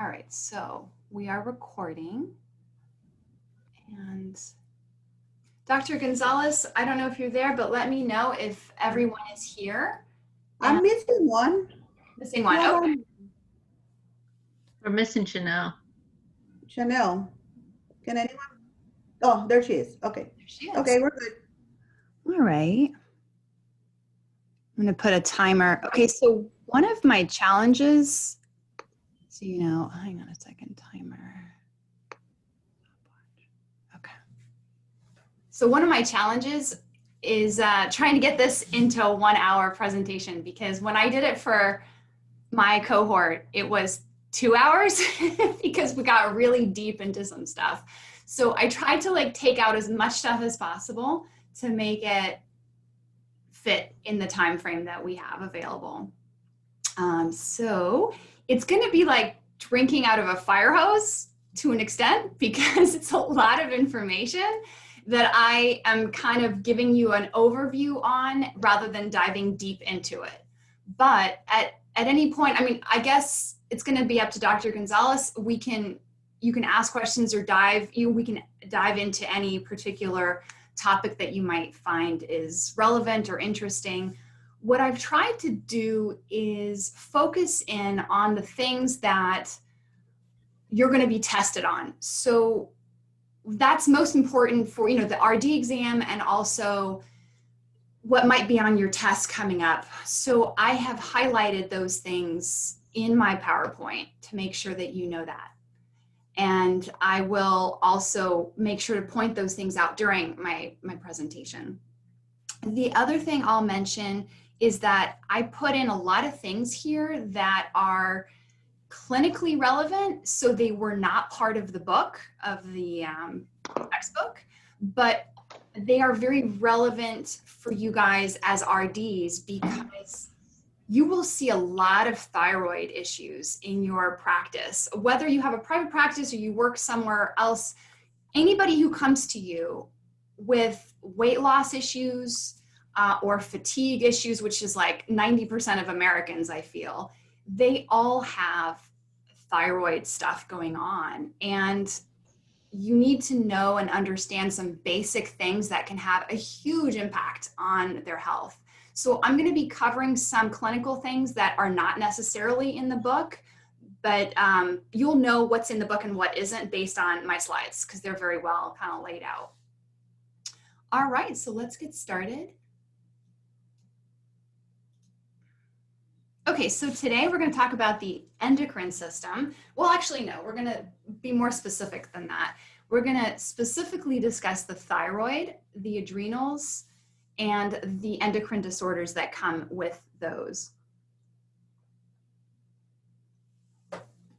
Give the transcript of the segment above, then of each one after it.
All right, so we are recording. And Dr. Gonzalez, I don't know if you're there, but let me know if everyone is here. I'm missing one. Missing one. Hold Okay. on. We're missing Chanel. Chanel. Can anyone? Oh, there she is. Okay. There she is. Okay, we're good. All right. I'm going to put a timer. Okay, so one of my challenges, so hang on a second, timer. Okay. So one of my challenges is trying to get this into a 1 hour presentation, because when I did it for my cohort, it was 2 hours because we got really deep into some stuff. So I tried to take out as much stuff as possible to make it fit in the time frame that we have available. So it's going to be like drinking out of a fire hose to an extent, because it's a lot of information that I am kind of giving you an overview on rather than diving deep into it. But at any point, I mean, I guess it's going to be up to Dr. Gonzalez. You can ask questions or we can dive into any particular topic that you might find is relevant or interesting. What I've tried to do is focus in on the things that you're going to be tested on. So that's most important for, the RD exam and also what might be on your test coming up. So I have highlighted those things in my PowerPoint to make sure that you know that. And I will also make sure to point those things out during my presentation. The other thing I'll mention is that I put in a lot of things here that are clinically relevant, so they were not part of the book, of the textbook, but they are very relevant for you guys as RDs, because you will see a lot of thyroid issues in your practice. Whether you have a private practice or you work somewhere else, anybody who comes to you with weight loss issues or fatigue issues, which is like 90% of Americans, I feel, they all have thyroid stuff going on. And you need to know and understand some basic things that can have a huge impact on their health. So I'm going to be covering some clinical things that are not necessarily in the book, but you'll know what's in the book and what isn't based on my slides, because they're very well kind of laid out. All right, so let's get started. Okay, so today we're going to talk about the endocrine system. Well, actually, no, we're going to be more specific than that. We're going to specifically discuss the thyroid, the adrenals, and the endocrine disorders that come with those.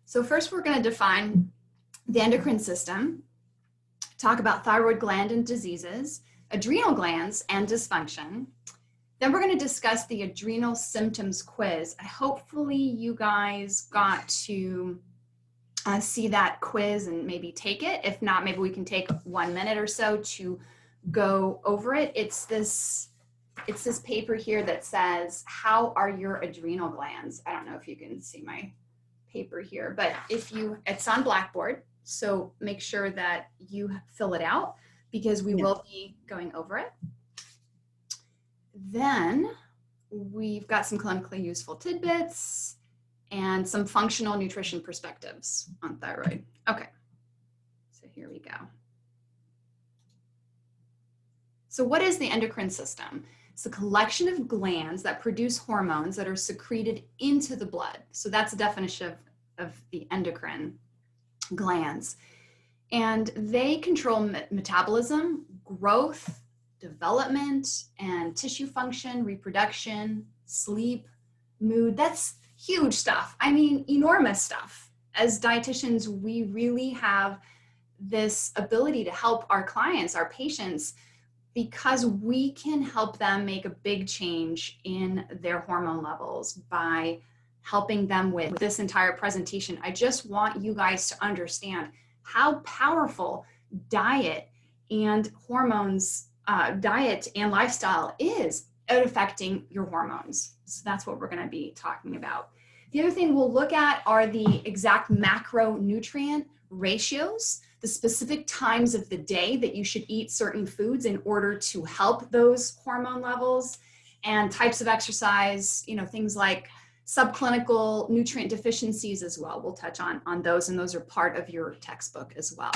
So first, we're going to define the endocrine system, talk about thyroid gland and diseases, adrenal glands and dysfunction. Then we're going to discuss the adrenal symptoms quiz. Hopefully you guys got to see that quiz and maybe take it. If not, maybe we can take 1 minute or so to go over it. It's this paper here that says, how are your adrenal glands? I don't know if you can see my paper here, but it's on Blackboard. So make sure that you fill it out, because we will be going over it. Then we've got some clinically useful tidbits and some functional nutrition perspectives on thyroid. Okay, so here we go. So what is the endocrine system? It's a collection of glands that produce hormones that are secreted into the blood. So that's the definition of the endocrine glands. And they control metabolism, growth, development, and tissue function, reproduction, sleep, mood. That's huge stuff. I mean, enormous stuff. As dietitians, we really have this ability to help our clients, our patients, because we can help them make a big change in their hormone levels by helping them with this entire presentation. I just want you guys to understand how powerful diet and hormones, diet and lifestyle is at affecting your hormones. So that's what we're going to be talking about. The other thing we'll look at are the exact macronutrient ratios, the specific times of the day that you should eat certain foods in order to help those hormone levels, and types of exercise, things like subclinical nutrient deficiencies as well. We'll touch on those, and those are part of your textbook as well.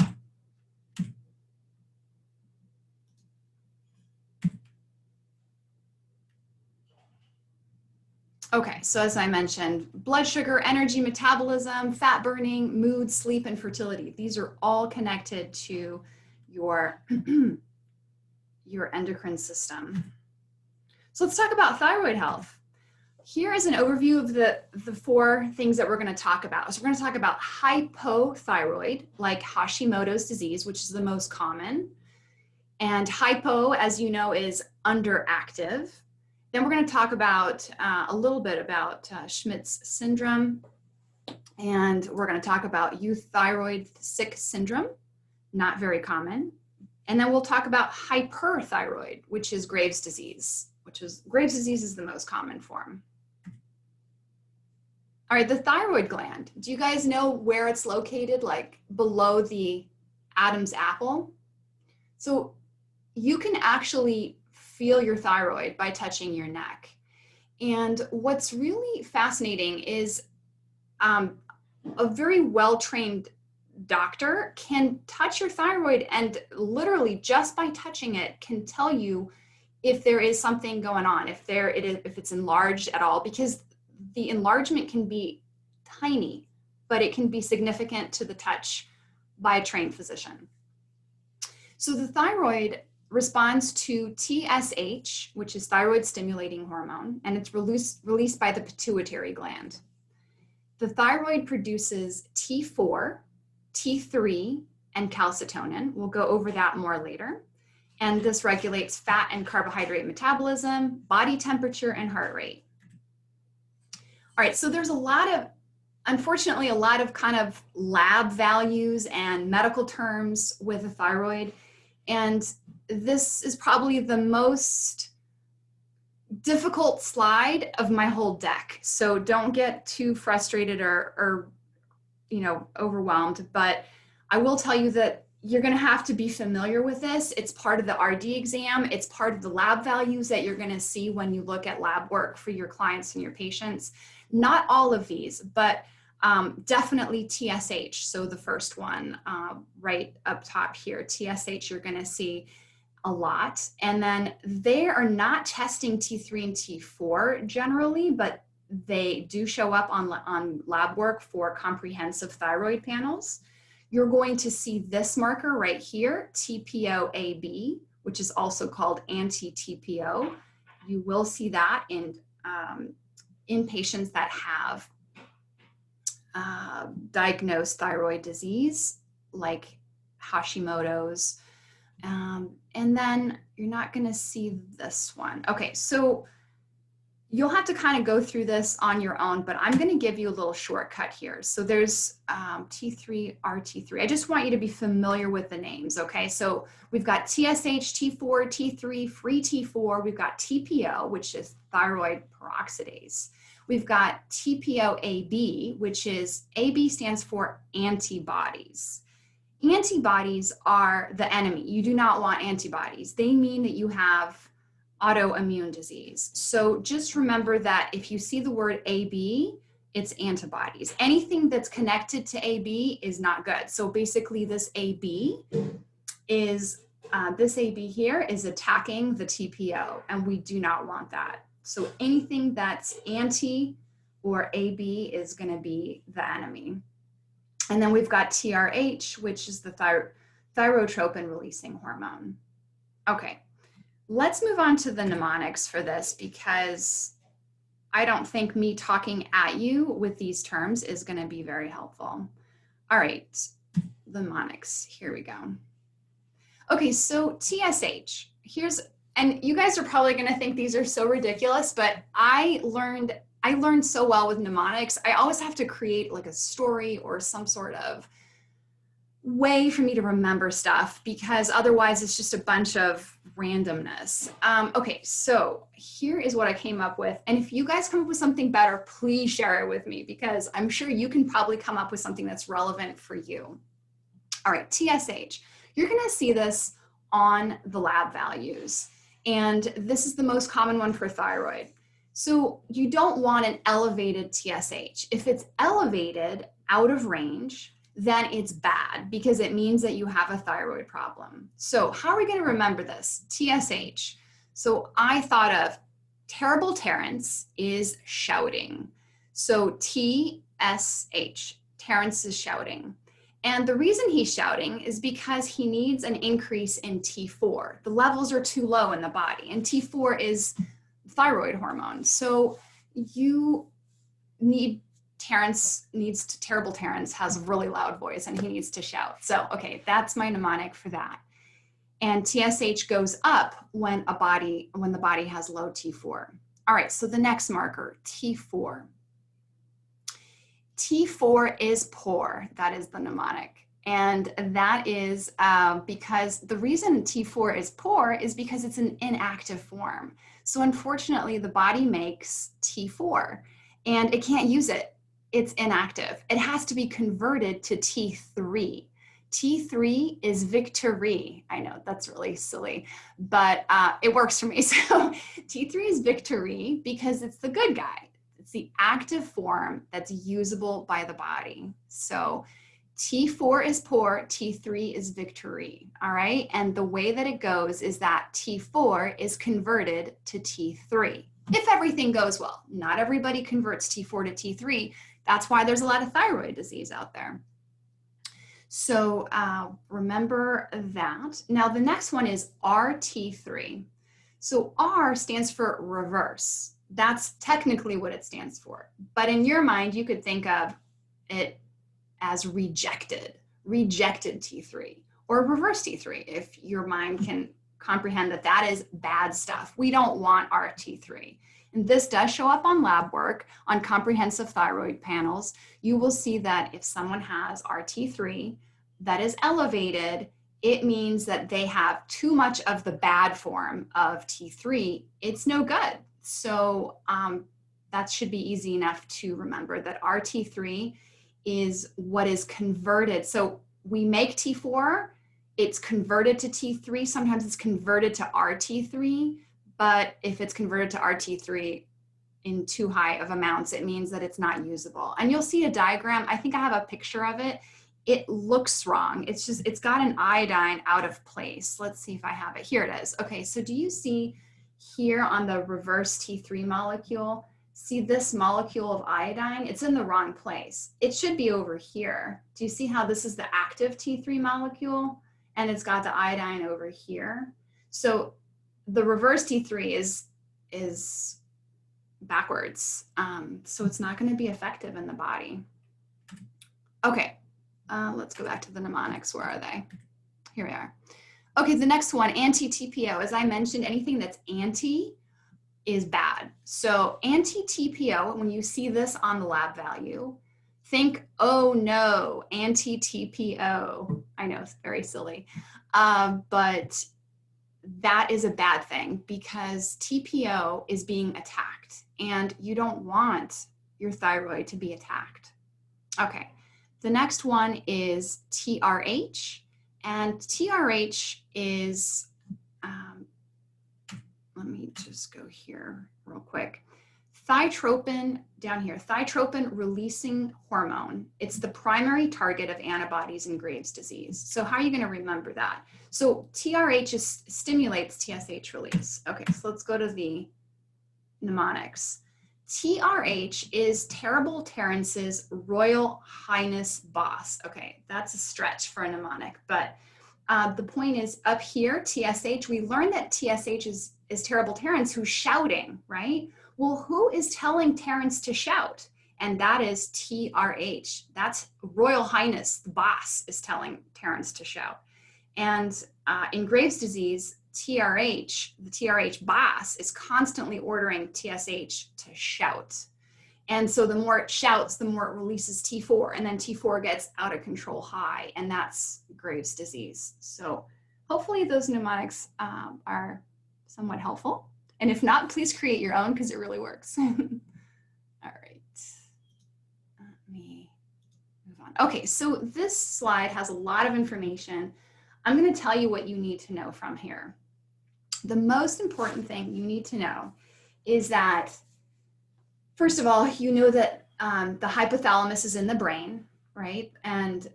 Okay, so as I mentioned, blood sugar, energy, metabolism, fat burning, mood, sleep, and fertility. These are all connected to your, your endocrine system. So let's talk about thyroid health. Here is an overview of the 4 things that we're going to talk about. So we're going to talk about hypothyroid, like Hashimoto's disease, which is the most common. And hypo, as you know, is underactive. Then we're going to talk about a little bit about Schmidt's syndrome. And we're going to talk about euthyroid sick syndrome, not very common. And then we'll talk about hyperthyroid, which is Graves' disease, Graves' disease is the most common form. All right, the thyroid gland. Do you guys know where it's located, like below the Adam's apple? So you can actually feel your thyroid by touching your neck. And what's really fascinating is a very well-trained doctor can touch your thyroid and literally just by touching it can tell you if there is something going on, if it's enlarged at all, because the enlargement can be tiny, but it can be significant to the touch by a trained physician. So the thyroid responds to TSH, which is thyroid stimulating hormone, and it's released by the pituitary gland. The thyroid produces T4, T3, and calcitonin. We'll go over that more later. And this regulates fat and carbohydrate metabolism, body temperature, and heart rate. All right, so there's unfortunately, a lot of kind of lab values and medical terms with the thyroid. And this is probably the most difficult slide of my whole deck. So don't get too frustrated or overwhelmed, but I will tell you that you're going to have to be familiar with this. It's part of the RD exam. It's part of the lab values that you're going to see when you look at lab work for your clients and your patients. Not all of these, but definitely TSH. So the first one right up top here, TSH, you're going to see a lot. And then they are not testing T3 and T4 generally, but they do show up on lab work for comprehensive thyroid panels. You're going to see this marker right here, TPO-AB, which is also called anti-TPO. You will see that in patients that have diagnosed thyroid disease, like Hashimoto's. And then you're not going to see this one. Okay, so you'll have to kind of go through this on your own, but I'm going to give you a little shortcut here. So there's T3, RT3. I just want you to be familiar with the names, okay? So we've got TSH, T4, T3, free T4. We've got TPO, which is thyroid peroxidase. We've got TPO-AB, which is, AB stands for antibodies. Antibodies are the enemy. You do not want antibodies. They mean that you have autoimmune disease. So just remember that if you see the word AB, it's antibodies. Anything that's connected to AB is not good. So basically this AB is, this AB here is attacking the TPO, and we do not want that. So anything that's anti or AB is going to be the enemy. And then we've got TRH, which is the thyrotropin releasing hormone. Okay, let's move on to the mnemonics for this, because I don't think me talking at you with these terms is going to be very helpful. All right, the mnemonics, here we go. Okay, so TSH, and you guys are probably going to think these are so ridiculous, but I learned so well with mnemonics. I always have to create like a story or some sort of way for me to remember stuff because otherwise it's just a bunch of randomness. Okay, so here is what I came up with. And if you guys come up with something better, please share it with me because I'm sure you can probably come up with something that's relevant for you. All right, TSH. You're gonna see this on the lab values. And this is the most common one for thyroid. So you don't want an elevated TSH. If it's elevated out of range, then it's bad because it means that you have a thyroid problem. So how are we going to remember this? TSH. So I thought of terrible Terrence is shouting. So TSH, Terrence is shouting. And the reason he's shouting is because he needs an increase in T4. The levels are too low in the body, and T4 is thyroid hormone. So you need terrible Terrence has a really loud voice and he needs to shout. So, okay, that's my mnemonic for that. And TSH goes up when the body has low T4. All right, so the next marker, T4. T4 is poor, that is the mnemonic. And that is because the reason T4 is poor is because it's an inactive form. So unfortunately, the body makes T4 and it can't use it. It's inactive. It has to be converted to T3. T3 is victory. I know that's really silly, but it works for me. So T3 is victory because it's the good guy. It's the active form that's usable by the body. So T4 is poor, T3 is victory, all right? And the way that it goes is that T4 is converted to T3. If everything goes well, not everybody converts T4 to T3. That's why there's a lot of thyroid disease out there. So remember that. Now the next one is RT3. So R stands for reverse. That's technically what it stands for. But in your mind, you could think of it as rejected T3 or reverse T3 if your mind can comprehend that that is bad stuff. We don't want RT3. And this does show up on lab work, on comprehensive thyroid panels. You will see that if someone has RT3 that is elevated, it means that they have too much of the bad form of T3. It's no good. So that should be easy enough to remember that RT3 is what is converted. So we make T4, it's converted to T3. Sometimes it's converted to RT3. But if it's converted to RT3 in too high of amounts, it means that it's not usable. And you'll see a diagram. I think I have a picture of it. It looks wrong. It's got an iodine out of place. Let's see if I have it. Here it is. Okay, so do you see here on the reverse T3 molecule, see this molecule of iodine? It's in the wrong place. It should be over here. Do you see how this is the active T3 molecule? And it's got the iodine over here. So the reverse T3 is backwards. So it's not going to be effective in the body. Okay, let's go back to the mnemonics. Where are they? Here we are. Okay, the next one, anti-TPO. As I mentioned, anything that's anti is bad. So anti-TPO, when you see this on the lab value, think, oh no, anti-TPO. I know, it's very silly, but that is a bad thing because TPO is being attacked and you don't want your thyroid to be attacked. Okay, the next one is TRH, and TRH is, let me just go here real quick. Thytropin, down here, thytropin releasing hormone. It's the primary target of antibodies in Graves' disease. So how are you going to remember that? So TRH stimulates TSH release. Okay, so let's go to the mnemonics. TRH is Terrible Terrence's Royal Highness boss. Okay, that's a stretch for a mnemonic, but the point is up here, TSH, we learned that TSH is Terrible Terrence who's shouting, right? Well, who is telling Terrence to shout? And that is TRH. That's Royal Highness, the boss, is telling Terrence to shout. And in Graves' disease, TRH, the TRH boss, is constantly ordering TSH to shout. And so the more it shouts, the more it releases T4, and then T4 gets out of control high, and that's Graves' disease. So hopefully those mnemonics are somewhat helpful. And if not, please create your own because it really works. All right. Let me move on. Okay, so this slide has a lot of information. I'm going to tell you what you need to know from here. The most important thing you need to know is that, first of all, you know that the hypothalamus is in the brain, right? And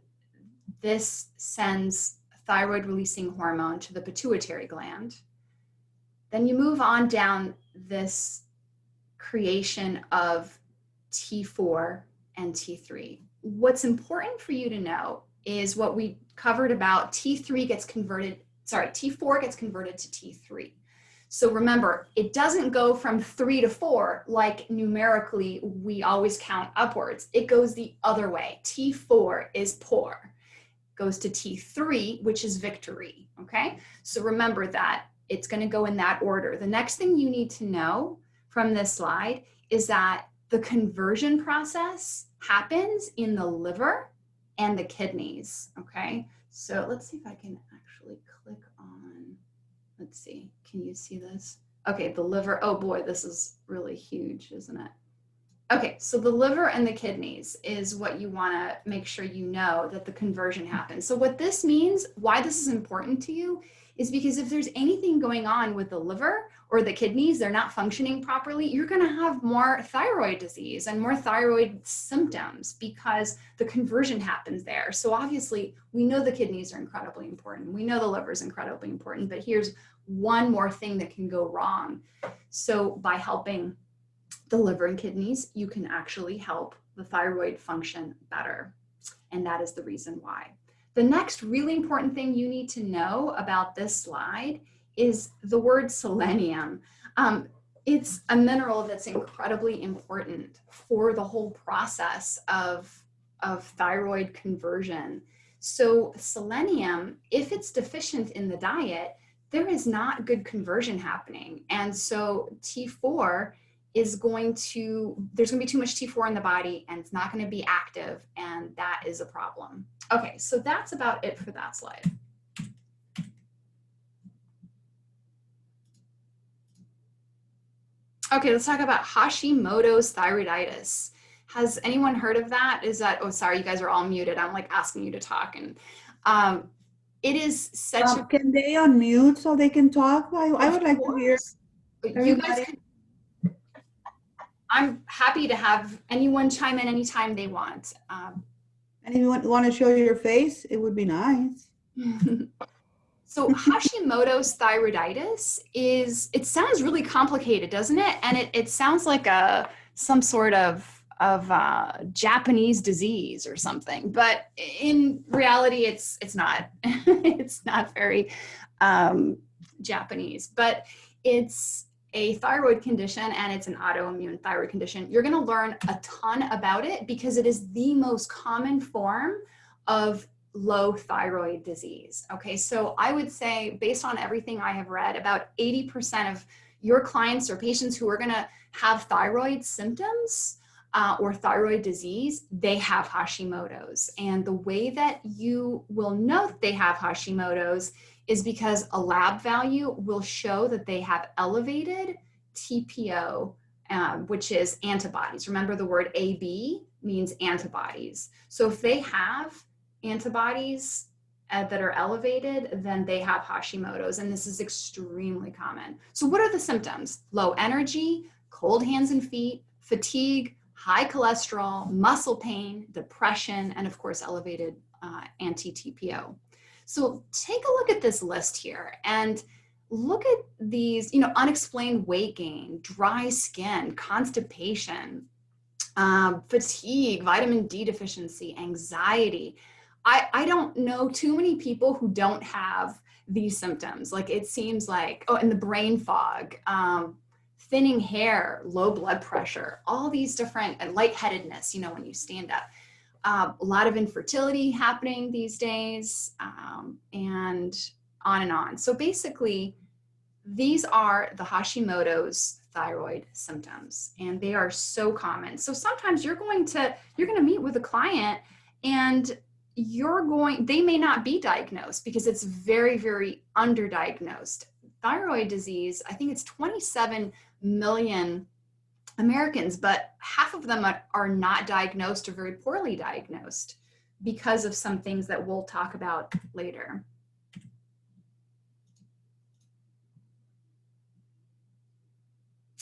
this sends thyroid releasing hormone to the pituitary gland. Then you move on down this creation of T4 and T3. What's important for you to know is what we covered about T4 gets converted to T3. So remember, it doesn't go from 3 to 4 like numerically we always count upwards. It goes the other way. T4 is poor, goes to T3, which is victory, okay? So remember that it's going to go in that order. The next thing you need to know from this slide is that the conversion process happens in the liver and the kidneys, okay? So let's see if I can actually click on, let's see, can you see this? Okay, the liver, oh boy, this is really huge, isn't it? Okay, so the liver and the kidneys is what you wanna make sure you know that the conversion happens. So what this means, why this is important to you, is because if there's anything going on with the liver or the kidneys, they're not functioning properly, you're gonna have more thyroid disease and more thyroid symptoms because the conversion happens there. So obviously, we know the kidneys are incredibly important. We know the liver is incredibly important, but here's one more thing that can go wrong. So by helping the liver and kidneys, you can actually help the thyroid function better. And that is the reason why. The next really important thing you need to know about this slide is the word selenium. It's a mineral that's incredibly important for the whole process of thyroid conversion. So selenium, if it's deficient in the diet, there is not good conversion happening. And so T4 is going to, there's gonna be too much T4 in the body and it's not gonna be active, and that is a problem. Okay, so that's about it for that slide. Okay, let's talk about Hashimoto's thyroiditis. Has anyone heard of that? Is that, oh, sorry, you guys are all muted. I'm like asking you to talk. And it is such a— Can they unmute so they can talk? I would like to hear You guys everybody. can, I'm happy to have anyone chime in anytime they want. And if you want to show your face, it would be nice. So Hashimoto's thyroiditis is, it sounds really complicated, doesn't it? And it sounds like some sort of Japanese disease or something, but in reality, it's not. It's not very Japanese, but it's a thyroid condition, and it's an autoimmune thyroid condition. You're going to learn a ton about it because it is the most common form of low thyroid disease. Okay, so I would say, based on everything I have read, about 80% of your clients or patients who are going to have thyroid symptoms or thyroid disease, they have Hashimoto's. And the way that you will know that they have Hashimoto's is because a lab value will show that they have elevated TPO, which is antibodies. Remember, the word AB means antibodies. So if they have antibodies that are elevated, then they have Hashimoto's, and this is extremely common. So what are the symptoms? Low energy, cold hands and feet, fatigue, high cholesterol, muscle pain, depression, and of course, elevated anti-TPO. So take a look at this list here and look at these, unexplained weight gain, dry skin, constipation, fatigue, vitamin D deficiency, anxiety. I don't know too many people who don't have these symptoms. Like, it seems like, oh, and the brain fog, thinning hair, low blood pressure, all these different, and lightheadedness, when you stand up. A lot of infertility happening these days, and on and on. So basically, these are the Hashimoto's thyroid symptoms, and they are so common. So sometimes you're going to meet with a client and they may not be diagnosed because it's very, very underdiagnosed. Thyroid disease, I think it's 27 million Americans, but half of them are not diagnosed or very poorly diagnosed because of some things that we'll talk about later.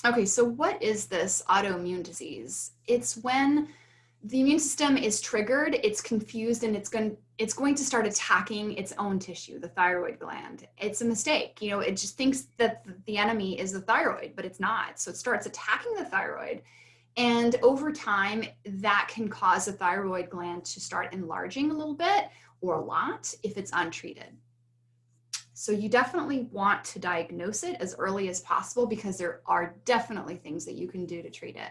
Okay, so what is this autoimmune disease? It's when the immune system is triggered, it's confused, and it's going to start attacking its own tissue, the thyroid gland. It's a mistake. You know, it just thinks that the enemy is the thyroid, but it's not. So it starts attacking the thyroid. And over time, that can cause the thyroid gland to start enlarging a little bit or a lot if it's untreated. So you definitely want to diagnose it as early as possible because there are definitely things that you can do to treat it.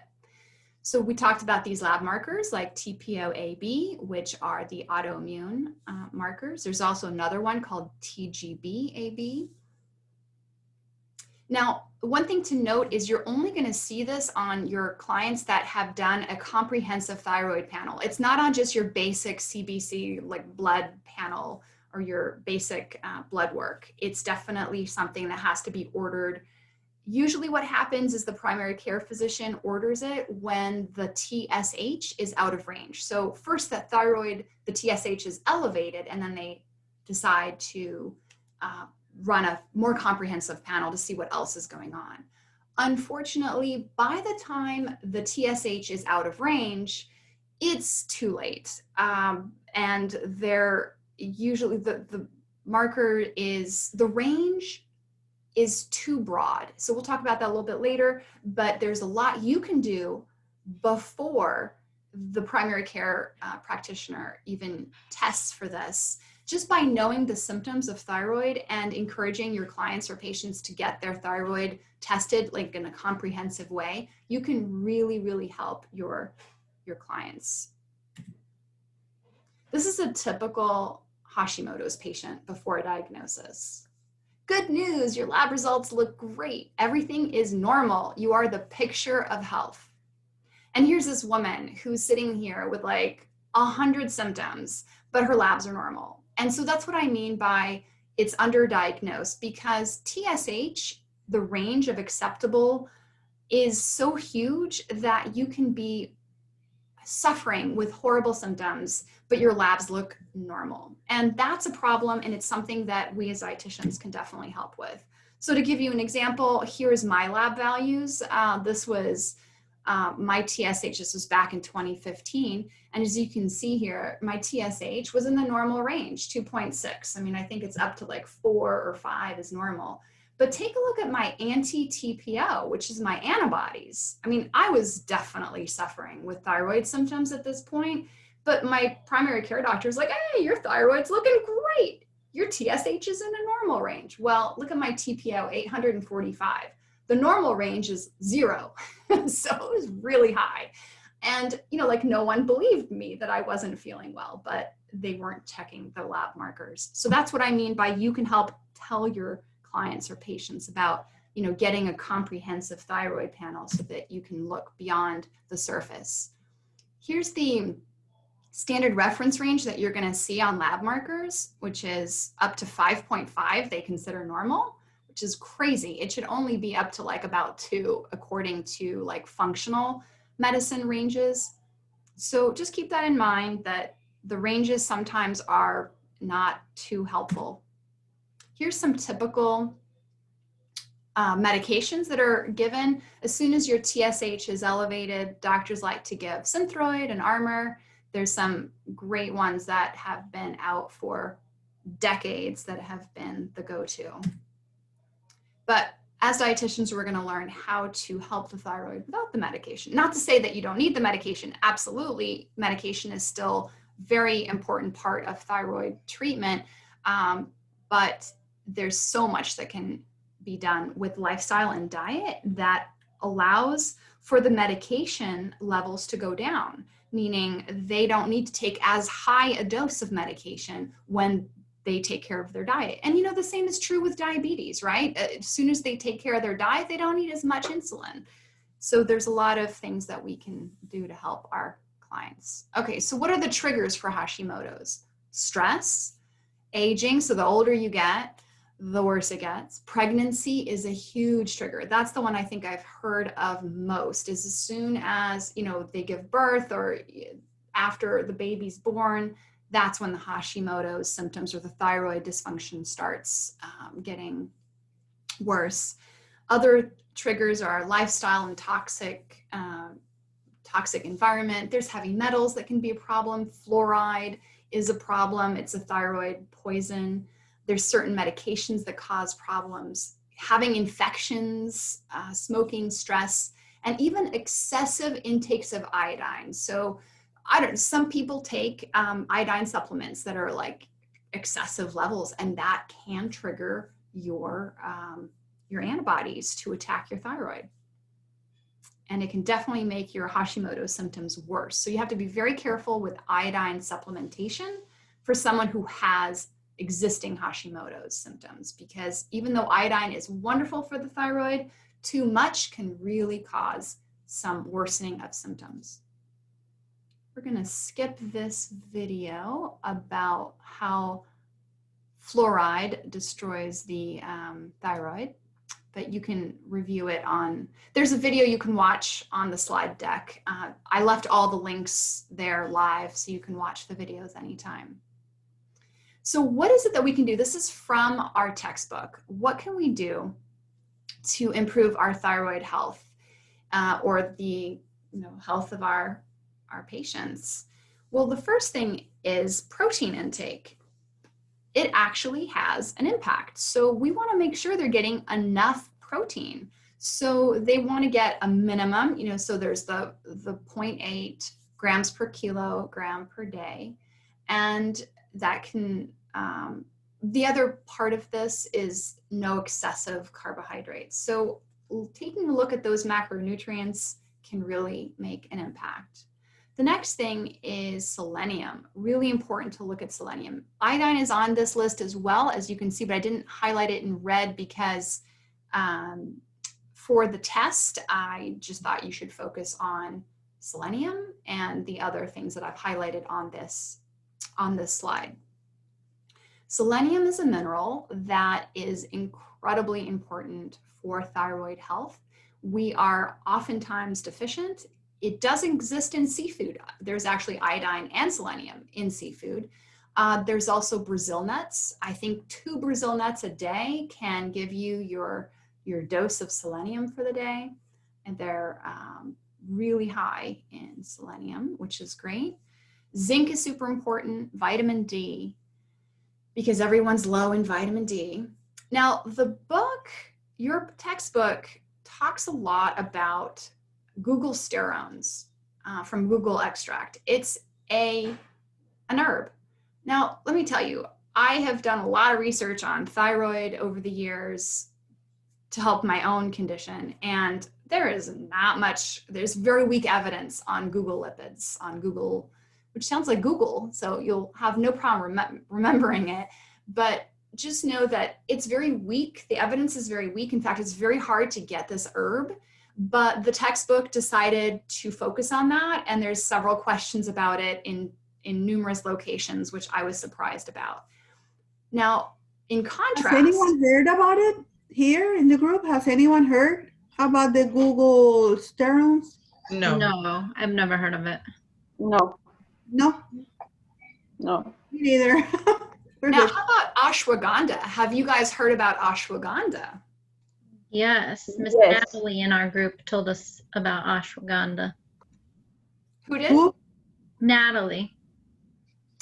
So we talked about these lab markers like TPO-AB, which are the autoimmune markers. There's also another one called TGB-AB. Now, one thing to note is you're only going to see this on your clients that have done a comprehensive thyroid panel. It's not on just your basic CBC, like blood panel or your basic blood work. It's definitely something that has to be ordered. Usually what happens is the primary care physician orders it when the TSH is out of range. So first the TSH is elevated, and then they decide to run a more comprehensive panel to see what else is going on. Unfortunately, by the time the TSH is out of range, it's too late. And they're usually the marker is, the range is too broad. So we'll talk about that a little bit later, but there's a lot you can do before the primary care practitioner even tests for this. Just by knowing the symptoms of thyroid and encouraging your clients or patients to get their thyroid tested like in a comprehensive way, you can really, really help your clients. This is a typical Hashimoto's patient before a diagnosis. Good news, your lab results look great. Everything is normal. You are the picture of health. And here's this woman who's sitting here with like 100 symptoms, but her labs are normal. And so that's what I mean by it's underdiagnosed, because TSH, the range of acceptable, is so huge that you can be suffering with horrible symptoms, but your labs look normal. And that's a problem, and it's something that we as dietitians can definitely help with. So to give you an example, here's my lab values. This was my TSH, this was back in 2015. And as you can see here, my TSH was in the normal range, 2.6. I mean, I think it's up to like 4 or 5 is normal. But take a look at my anti-TPO, which is my antibodies. I mean, I was definitely suffering with thyroid symptoms at this point, but my primary care doctor was like, hey, your thyroid's looking great. Your TSH is in a normal range. Well, look at my TPO, 845. The normal range is 0. So it was really high. And, you know, like no one believed me that I wasn't feeling well, but they weren't checking the lab markers. So that's what I mean by you can help tell your clients or patients about, you know, getting a comprehensive thyroid panel so that you can look beyond the surface. Here's the standard reference range that you're going to see on lab markers, which is up to 5.5 they consider normal, which is crazy. It should only be up to like about 2 according to like functional medicine ranges. So just keep that in mind, that the ranges sometimes are not too helpful. Here's some typical medications that are given. As soon as your TSH is elevated, doctors like to give Synthroid and Armour. There's some great ones that have been out for decades that have been the go-to. But as dietitians, we're going to learn how to help the thyroid without the medication. Not to say that you don't need the medication. Absolutely, medication is still a very important part of thyroid treatment, but there's so much that can be done with lifestyle and diet that allows for the medication levels to go down, meaning they don't need to take as high a dose of medication when they take care of their diet. And the same is true with diabetes, right? As soon as they take care of their diet, they don't need as much insulin. So there's a lot of things that we can do to help our clients. Okay, so what are the triggers for Hashimoto's? Stress, aging, so the older you get, the worse it gets. Pregnancy is a huge trigger. That's the one I think I've heard of most, is as soon as, they give birth or after the baby's born, that's when the Hashimoto's symptoms or the thyroid dysfunction starts getting worse. Other triggers are lifestyle and toxic environment. There's heavy metals that can be a problem. Fluoride is a problem. It's a thyroid poison. There's certain medications that cause problems. Having infections, smoking, stress, and even excessive intakes of iodine. So some people take iodine supplements that are like excessive levels, and that can trigger your antibodies to attack your thyroid. And it can definitely make your Hashimoto symptoms worse. So you have to be very careful with iodine supplementation for someone who has existing Hashimoto's symptoms, because even though iodine is wonderful for the thyroid, too much can really cause some worsening of symptoms. We're going to skip this video about how fluoride destroys the thyroid, but you can review it there's a video you can watch on the slide deck. I left all the links there live, so you can watch the videos anytime. So what is it that we can do? This is from our textbook. What can we do to improve our thyroid health or the health of our patients? Well, the first thing is protein intake. It actually has an impact. So we want to make sure they're getting enough protein. So they want to get a minimum, so there's the 0.8 grams per kilogram per day. And that can, the other part of this is no excessive carbohydrates. So taking a look at those macronutrients can really make an impact. The next thing is selenium. Really important to look at selenium. Iodine is on this list as well, as you can see, but I didn't highlight it in red because for the test, I just thought you should focus on selenium and the other things that I've highlighted on this slide. Selenium is a mineral that is incredibly important for thyroid health. We are oftentimes deficient. It does exist in seafood. There's actually iodine and selenium in seafood. There's also Brazil nuts. I think 2 Brazil nuts a day can give you your dose of selenium for the day. And they're really high in selenium, which is great. Zinc is super important, vitamin D, because everyone's low in vitamin D. Now, the book, your textbook, talks a lot about glucosterones from Google extract. It's an herb. Now, let me tell you, I have done a lot of research on thyroid over the years to help my own condition, and there is not much, there's very weak evidence on Google lipids, on Google, which sounds like Google, so you'll have no problem remembering it, but just know that it's very weak. The evidence is very weak. In fact, it's very hard to get this herb, but the textbook decided to focus on that, and there's several questions about it in numerous locations, which I was surprised about. Now, in contrast— Has anyone heard about it here in the group? Has anyone heard about the Google sterones? No. No, I've never heard of it. No, No, no. me neither. We're Now, good. how about ashwagandha? Have you guys heard about ashwagandha? Yes, Miss Yes. Natalie in our group told us about ashwagandha. Who did? Who? Natalie.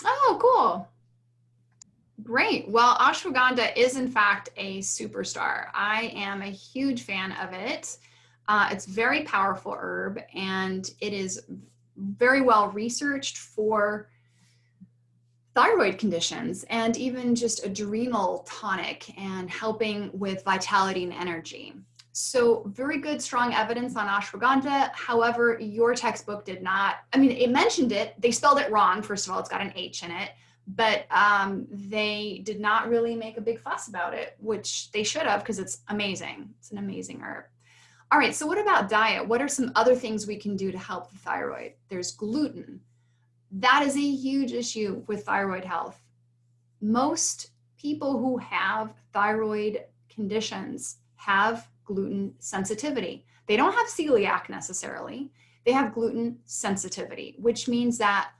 Oh, cool. Great. Well, ashwagandha is in fact a superstar. I am a huge fan of it. It's very powerful herb, and it is very well researched for thyroid conditions and even just adrenal tonic and helping with vitality and energy. So very good, strong evidence on ashwagandha. However, your textbook did not, I mean, it mentioned it, they spelled it wrong. First of all, it's got an H in it, but they did not really make a big fuss about it, which they should have, because it's amazing. It's an amazing herb. All right, so what about diet? What are some other things we can do to help the thyroid? There's gluten. That is a huge issue with thyroid health. Most people who have thyroid conditions have gluten sensitivity. They don't have celiac necessarily. They have gluten sensitivity, which means that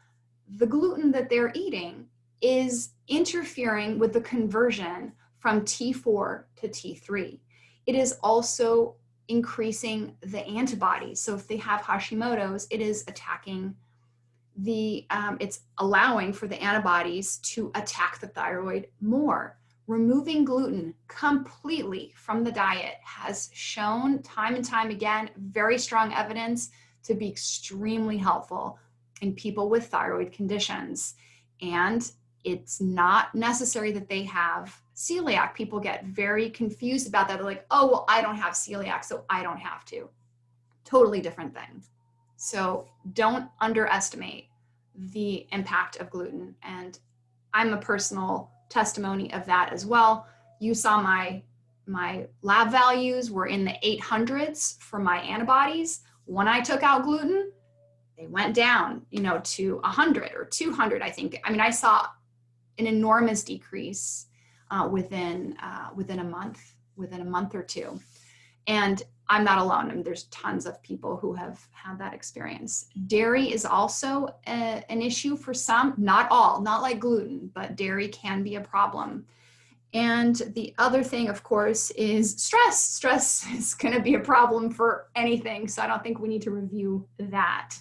the gluten that they're eating is interfering with the conversion from T4 to T3. It is also increasing the antibodies. So if they have Hashimotos, it is attacking it's allowing for the antibodies to attack the thyroid more. Removing gluten completely from the diet has shown time and time again, very strong evidence to be extremely helpful in people with thyroid conditions. And it's not necessary that they have celiac. People get very confused about that. They're like, oh, well, I don't have celiac, so I don't have to. Totally different thing. So don't underestimate the impact of gluten. And I'm a personal testimony of that as well. You saw my lab values were in the 800s for my antibodies. When I took out gluten, they went down, to 100 or 200, I think. I mean, I saw an enormous decrease within a month or two. And I'm not alone. I mean, there's tons of people who have had that experience. Dairy is also an issue for some, not all, not like gluten, but dairy can be a problem. And the other thing, of course, is stress. Stress is going to be a problem for anything, so I don't think we need to review that.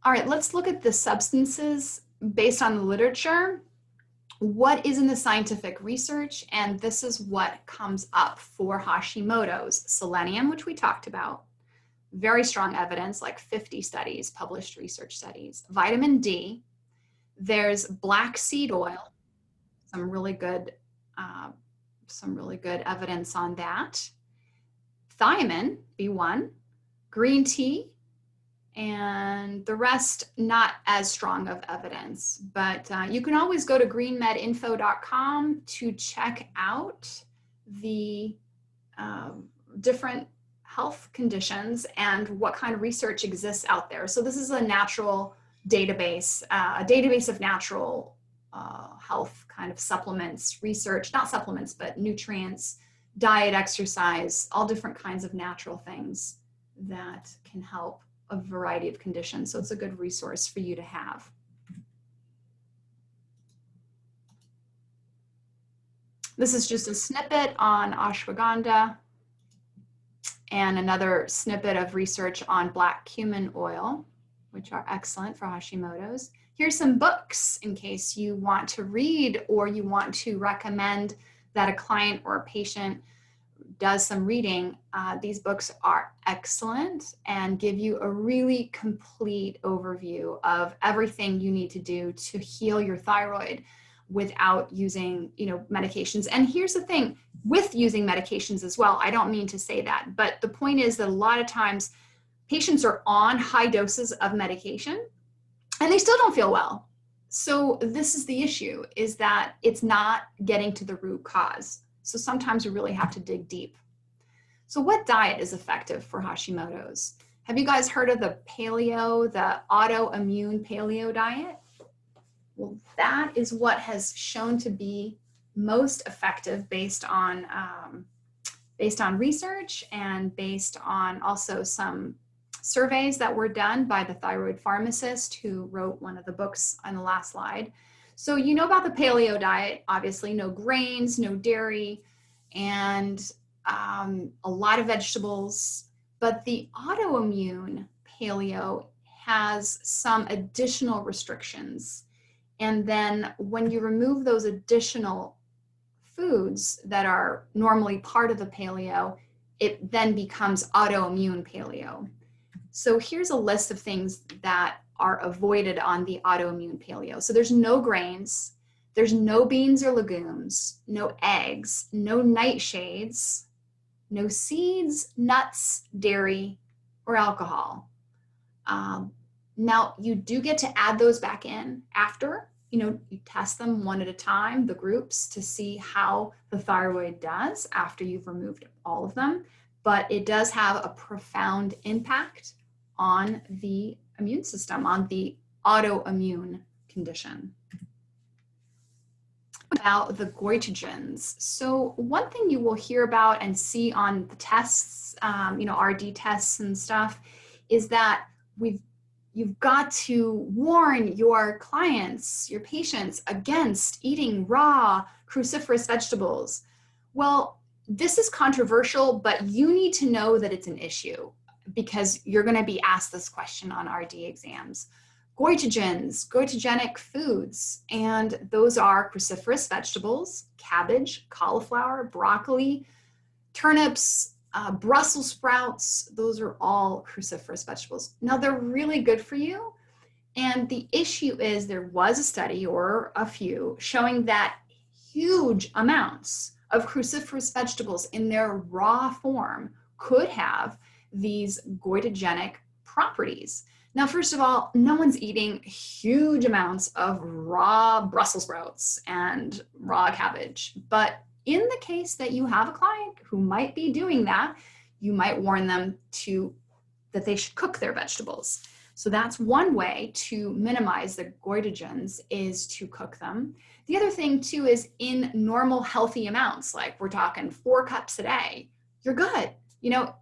All right, let's look at the substances based on the literature. What is in the scientific research? And this is what comes up for Hashimoto's. Selenium, which we talked about, very strong evidence, like 50 studies, published research studies. Vitamin D, there's black seed oil, some really good evidence on that. Thiamine, B1, green tea, and the rest not as strong of evidence, but you can always go to greenmedinfo.com to check out the different health conditions and what kind of research exists out there. So this is a natural database, a database of natural health kind of supplements, research, not supplements, but nutrients, diet, exercise, all different kinds of natural things that can help a variety of conditions. So it's a good resource for you to have. This is just a snippet on ashwagandha and another snippet of research on black cumin oil, which are excellent for Hashimoto's. Here's some books in case you want to read or you want to recommend that a client or a patient does some reading. These books are excellent and give you a really complete overview of everything you need to do to heal your thyroid without using, medications. And here's the thing, with using medications as well, I don't mean to say that, but the point is that a lot of times patients are on high doses of medication and they still don't feel well. So this is the issue, is that it's not getting to the root cause. So sometimes we really have to dig deep. So what diet is effective for Hashimoto's? Have you guys heard of the paleo, the autoimmune paleo diet? Well, that is what has shown to be most effective based on research and based on also some surveys that were done by the thyroid pharmacist who wrote one of the books on the last slide. So you know about the paleo diet, obviously no grains, no dairy, and a lot of vegetables, but the autoimmune paleo has some additional restrictions. And then when you remove those additional foods that are normally part of the paleo, it then becomes autoimmune paleo. So here's a list of things that are avoided on the autoimmune paleo. So there's no grains, there's no beans or legumes, no eggs, no nightshades, no seeds, nuts, dairy, or alcohol. Now, you do get to add those back in after, you test them one at a time, the groups, to see how the thyroid does after you've removed all of them. But it does have a profound impact on the immune system, on the autoimmune condition. About the goitrogens. So one thing you will hear about and see on the tests, RD tests and stuff, is that you've got to warn your clients, your patients, against eating raw cruciferous vegetables. Well, this is controversial, but you need to know that it's an issue because you're going to be asked this question on RD exams. Goitrogens, goitrogenic foods, and those are cruciferous vegetables, cabbage, cauliflower, broccoli, turnips, Brussels sprouts. Those are all cruciferous vegetables. Now, they're really good for you. And the issue is there was a study or a few showing that huge amounts of cruciferous vegetables in their raw form could have these goitrogenic properties. Now, first of all, no one's eating huge amounts of raw Brussels sprouts and raw cabbage. But in the case that you have a client who might be doing that, you might warn them that they should cook their vegetables. So that's one way to minimize the goitrogens, is to cook them. The other thing too is in normal healthy amounts, like we're talking 4 cups a day, you're good.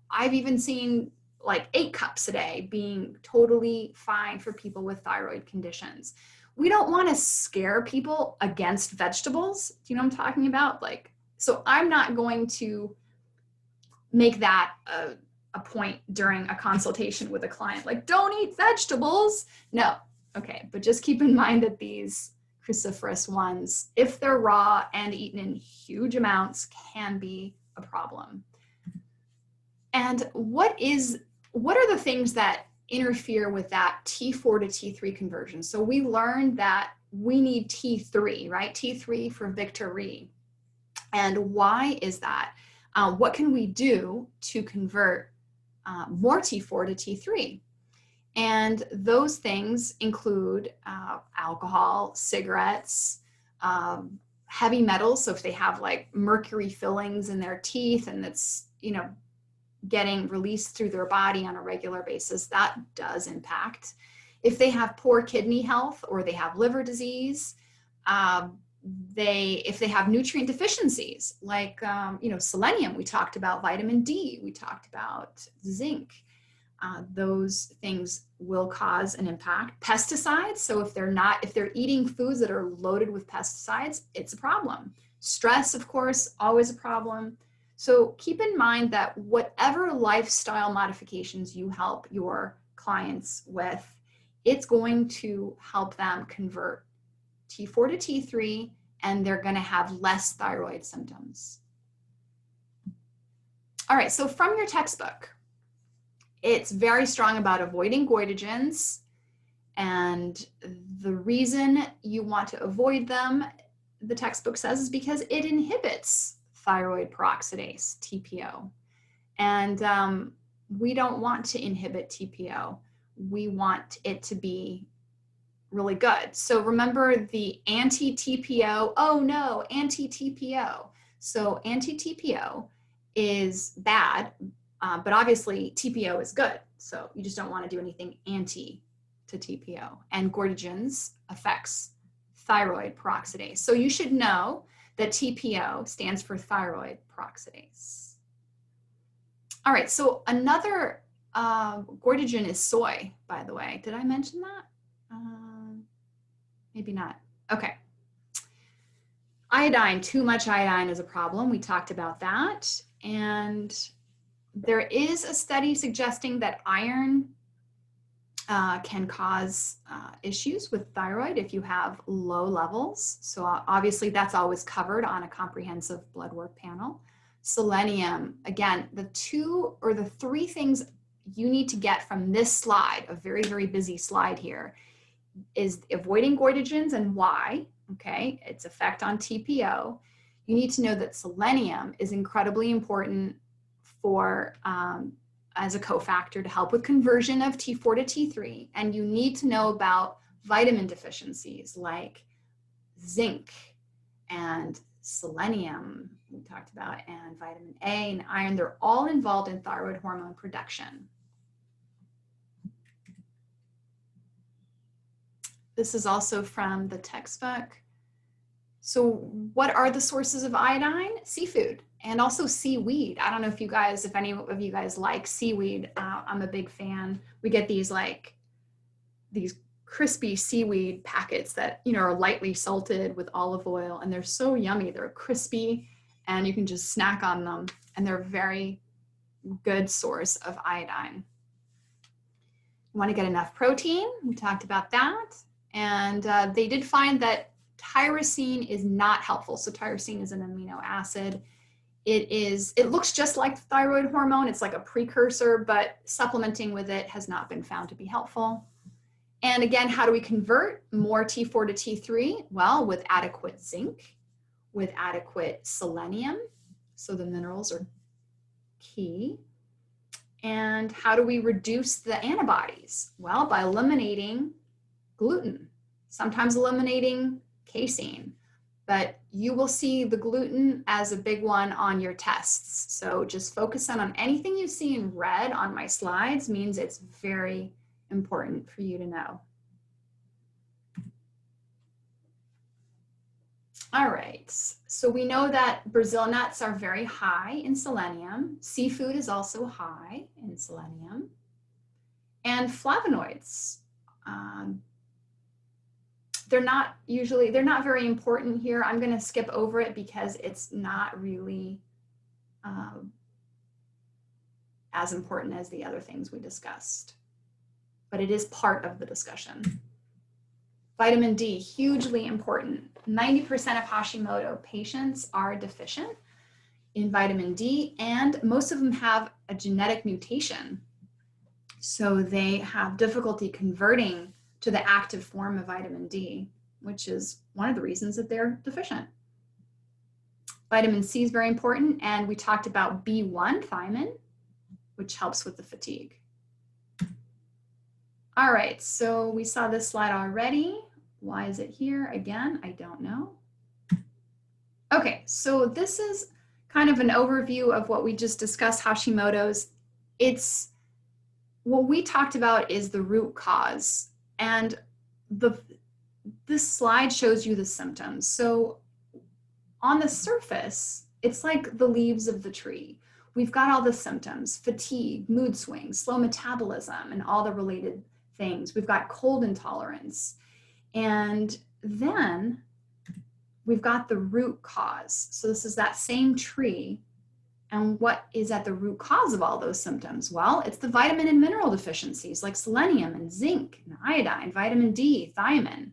I've even seen like 8 cups a day being totally fine for people with thyroid conditions. We don't want to scare people against vegetables. Do you know what I'm talking about? So I'm not going to make that a point during a consultation with a client, like, don't eat vegetables. No. Okay. But just keep in mind that these cruciferous ones, if they're raw and eaten in huge amounts, can be a problem. And what are the things that interfere with that T4 to T3 conversion? So we learned that we need T3, right? T3 for victory. And why is that? What can we do to convert more T4 to T3? And those things include alcohol, cigarettes, heavy metals. So if they have like mercury fillings in their teeth and it's, getting released through their body on a regular basis, that does impact. If they have poor kidney health or they have liver disease, if they have nutrient deficiencies, like selenium, we talked about vitamin D, we talked about zinc, those things will cause an impact. Pesticides, so if they're eating foods that are loaded with pesticides, it's a problem. Stress, of course, always a problem. So keep in mind that whatever lifestyle modifications you help your clients with, it's going to help them convert T4 to T3, and they're going to have less thyroid symptoms. All right, so from your textbook, it's very strong about avoiding goitrogens, and the reason you want to avoid them, the textbook says, is because it inhibits thyroid peroxidase, TPO. And we don't want to inhibit TPO. We want it to be really good. So remember the anti-TPO, oh no, anti-TPO. So anti-TPO is bad, but obviously TPO is good. So you just don't want to do anything anti to TPO. And goitrogens affects thyroid peroxidase. So you should know that TPO stands for thyroid peroxidase. All right, so another goitrogen is soy, by the way. Did I mention that? Maybe not. Okay. Iodine, too much iodine is a problem. We talked about that. And there is a study suggesting that iron can cause issues with thyroid if you have low levels. So obviously that's always covered on a comprehensive blood work panel. Selenium, again, the 2 or the 3 things you need to get from this slide, a very, very busy slide here, is avoiding goitrogens and why, okay, its effect on TPO. You need to know that selenium is incredibly important for as a cofactor to help with conversion of T4 to T3. And you need to know about vitamin deficiencies like zinc and selenium, we talked about, and vitamin A and iron. They're all involved in thyroid hormone production. This is also from the textbook. So what are the sources of iodine? Seafood and also seaweed. I don't know if any of you guys like seaweed. I'm a big fan. We get these crispy seaweed packets that, are lightly salted with olive oil, and they're so yummy. They're crispy and you can just snack on them, and they're a very good source of iodine. You want to get enough protein. We talked about that. And they did find that tyrosine is not helpful. So tyrosine is an amino acid. It looks just like the thyroid hormone. It's like a precursor, but supplementing with it has not been found to be helpful. And again, how do we convert more T4 to T3? Well, with adequate zinc, with adequate selenium. So the minerals are key. And how do we reduce the antibodies? Well, by eliminating gluten, sometimes eliminating casein, but you will see the gluten as a big one on your tests. So just focus on anything you see in red on my slides means it's very important for you to know. All right, so we know that Brazil nuts are very high in selenium. Seafood is also high in selenium. And flavonoids, they're not very important here. I'm going to skip over it because it's not really as important as the other things we discussed, but it is part of the discussion. Vitamin D, hugely important. 90% of Hashimoto patients are deficient in vitamin D, and most of them have a genetic mutation. So they have difficulty converting to the active form of vitamin D, which is one of the reasons that they're deficient. Vitamin C is very important, and we talked about B1 thiamine, which helps with the fatigue. All right, so we saw this slide already. Why is it here again? I don't know. Okay, so this is kind of an overview of what we just discussed, Hashimoto's. What we talked about is the root cause, and this slide shows you the symptoms. So on the surface, it's like the leaves of the tree. We've got all the symptoms: fatigue, mood swings, slow metabolism, and all the related things. We've got cold intolerance. And then we've got the root cause. So this is that same tree. And what is at the root cause of all those symptoms? Well, it's the vitamin and mineral deficiencies like selenium and zinc and iodine, vitamin D, thiamine,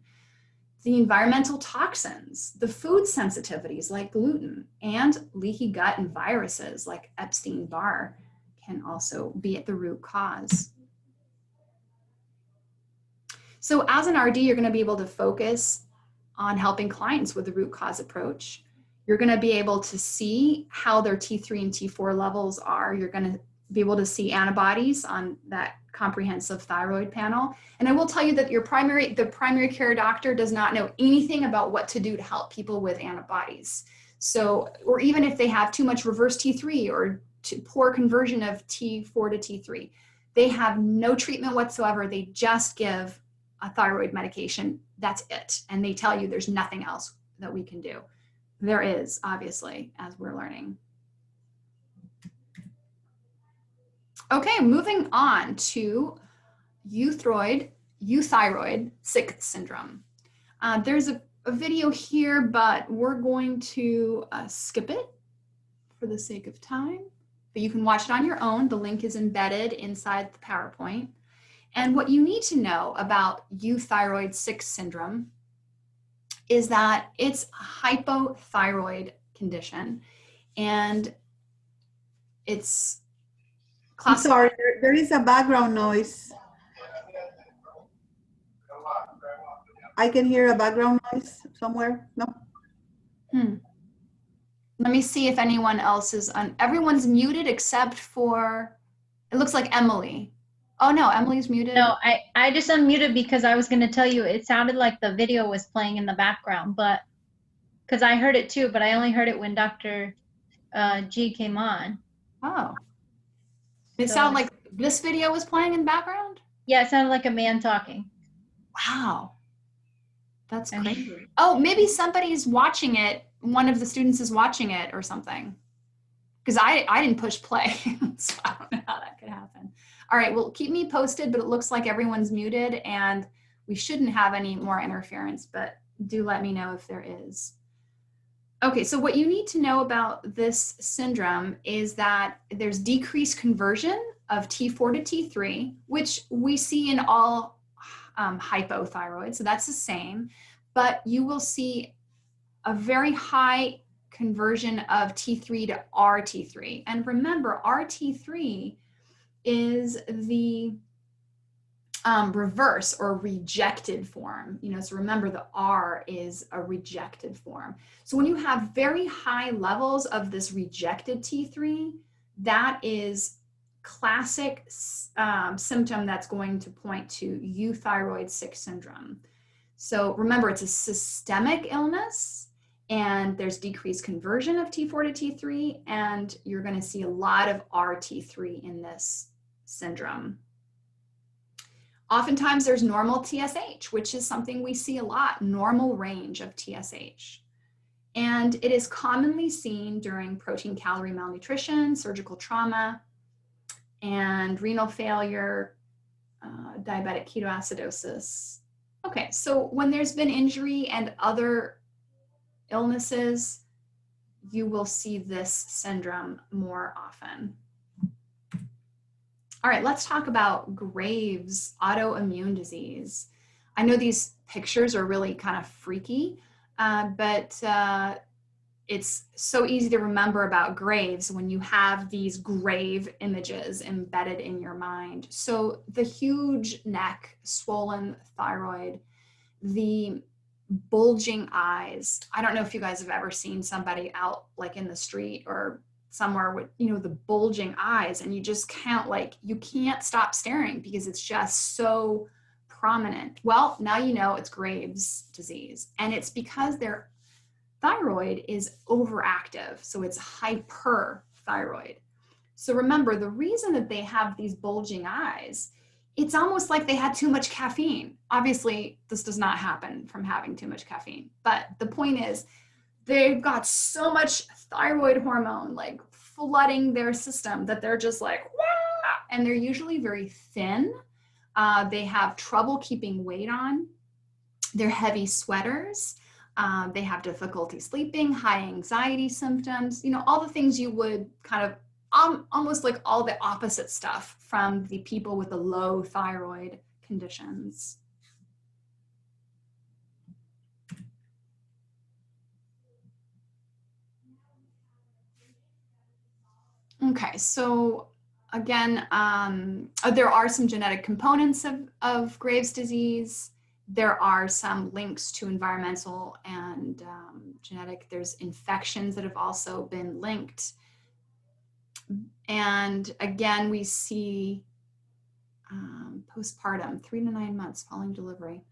the environmental toxins, the food sensitivities like gluten, and leaky gut and viruses like Epstein-Barr can also be at the root cause. So as an RD, you're going to be able to focus on helping clients with the root cause approach. You're going to be able to see how their T3 and T4 levels are. You're going to be able to see antibodies on that comprehensive thyroid panel. And I will tell you that the primary care doctor does not know anything about what to do to help people with antibodies. So, or even if they have too much reverse T3 or poor conversion of T4 to T3, they have no treatment whatsoever. They just give a thyroid medication. That's it. And they tell you there's nothing else that we can do. There is, obviously, as we're learning. Okay, moving on to euthyroid sick syndrome. There's a video here, but we're going to skip it for the sake of time. But you can watch it on your own. The link is embedded inside the PowerPoint. And what you need to know about euthyroid sick syndrome is that it's a hypothyroid condition, and it's classified. Sorry, there is a background noise. I can hear a background noise somewhere. No? Let me see if anyone else is on. Everyone's muted except for It looks like Emily. Oh no, Emily's muted. No, I just unmuted because I was going to tell you it sounded like the video was playing in the background, but because I heard it too, but I only heard it when Dr. G came on. Oh. It So- sounded like this video was playing in the background? Yeah, it sounded like a man talking. Wow. That's Okay. crazy. Oh, maybe somebody's watching it. One of the students is watching it or something. Because I didn't push play, so I don't know how that could happen. All right, well, keep me posted, but it looks like everyone's muted and we shouldn't have any more interference, but do let me know if there is. Okay, so what you need to know about this syndrome is that there's decreased conversion of T4 to T3, which we see in all hypothyroid, so that's the same, but you will see a very high conversion of T3 to RT3. And remember, RT3 is the reverse or rejected form. So remember the R is a rejected form. So when you have very high levels of this rejected T3, that is classic symptom that's going to point to euthyroid 6 syndrome. So remember, it's a systemic illness and there's decreased conversion of T4 to T3, and you're going to see a lot of RT3 in this syndrome. Oftentimes there's normal TSH, which is something we see a lot, normal range of TSH. And it is commonly seen during protein-calorie malnutrition, surgical trauma, and renal failure, diabetic ketoacidosis. Okay, so when there's been injury and other illnesses, you will see this syndrome more often. All right, let's talk about Graves' autoimmune disease. I know these pictures are really kind of freaky, but it's so easy to remember about Graves when you have these grave images embedded in your mind. So the huge neck, swollen thyroid, the bulging eyes. I don't know if you guys have ever seen somebody out like in the street or somewhere with, the bulging eyes, and you just can't you can't stop staring because it's just so prominent. Well, now you know it's Graves' disease, and it's because their thyroid is overactive. So it's hyperthyroid. So remember, the reason that they have these bulging eyes, it's almost like they had too much caffeine. Obviously, this does not happen from having too much caffeine. But the point is, they've got so much thyroid hormone flooding their system that they're just like, wah! And they're usually very thin. They have trouble keeping weight on. They're heavy sweaters. They have difficulty sleeping, high anxiety symptoms, all the things you would kind of almost like all the opposite stuff from the people with the low thyroid conditions. Okay, so again, there are some genetic components of Graves' disease. There are some links to environmental and genetic. There's infections that have also been linked. And again, we see postpartum, 3 to 9 months following delivery.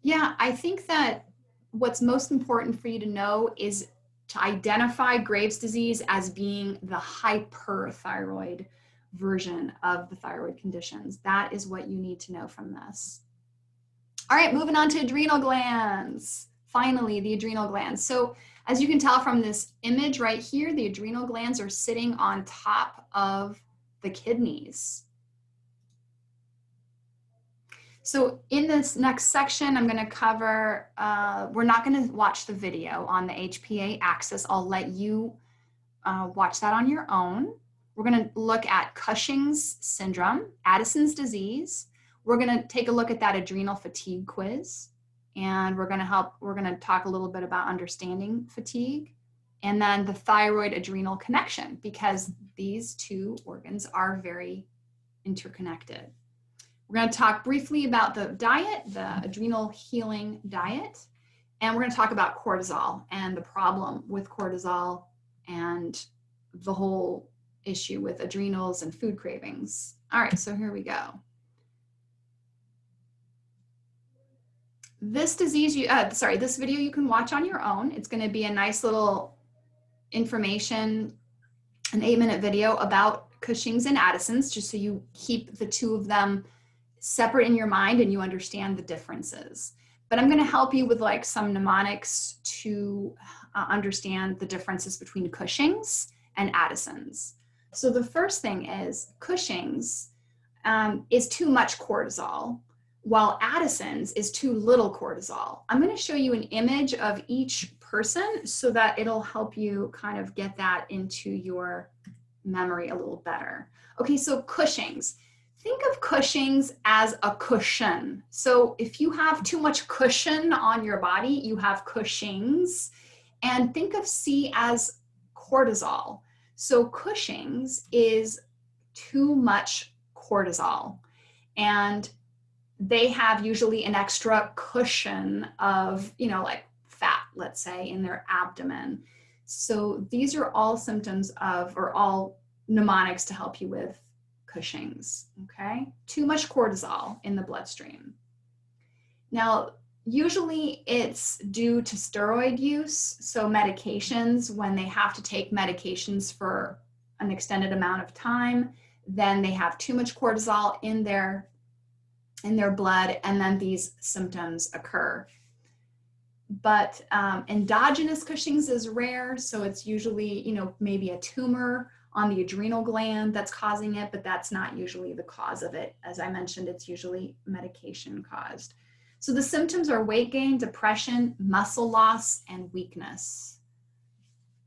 Yeah, I think that what's most important for you to know is to identify Graves' disease as being the hyperthyroid version of the thyroid conditions. That is what you need to know from this. All right, moving on to adrenal glands. Finally, the adrenal glands. So as you can tell from this image right here, the adrenal glands are sitting on top of the kidneys. So in this next section, I'm going to cover, we're not going to watch the video on the HPA axis. I'll let you watch that on your own. We're going to look at Cushing's syndrome, Addison's disease. We're going to take a look at that adrenal fatigue quiz. And we're going to talk a little bit about understanding fatigue. And then the thyroid adrenal connection, because these two organs are very interconnected. We're going to talk briefly about the diet, the adrenal healing diet, and we're going to talk about cortisol and the problem with cortisol and the whole issue with adrenals and food cravings. All right, so here we go. This disease, this video you can watch on your own. It's going to be a nice little information, an 8-minute video about Cushing's and Addison's, just so you keep the two of them separate in your mind and you understand the differences. But I'm going to help you with like some mnemonics to understand the differences between Cushing's and Addison's. So the first thing is Cushing's is too much cortisol, while Addison's is too little cortisol. I'm going to show you an image of each person so that it'll help you kind of get that into your memory a little better. Okay, so Cushing's. Think of Cushing's as a cushion. So if you have too much cushion on your body, you have Cushing's. And think of C as cortisol. So Cushing's is too much cortisol. And they have usually an extra cushion of, like fat, let's say, in their abdomen. So these are all symptoms of, or all mnemonics to help you with Cushing's, okay? Too much cortisol in the bloodstream. Now, usually it's due to steroid use, so medications, when they have to take medications for an extended amount of time, then they have too much cortisol in their blood, and then these symptoms occur. But endogenous Cushing's is rare, so it's usually, maybe a tumor on the adrenal gland that's causing it, but that's not usually the cause of it. As I mentioned, it's usually medication caused. So the symptoms are weight gain, depression, muscle loss, and weakness.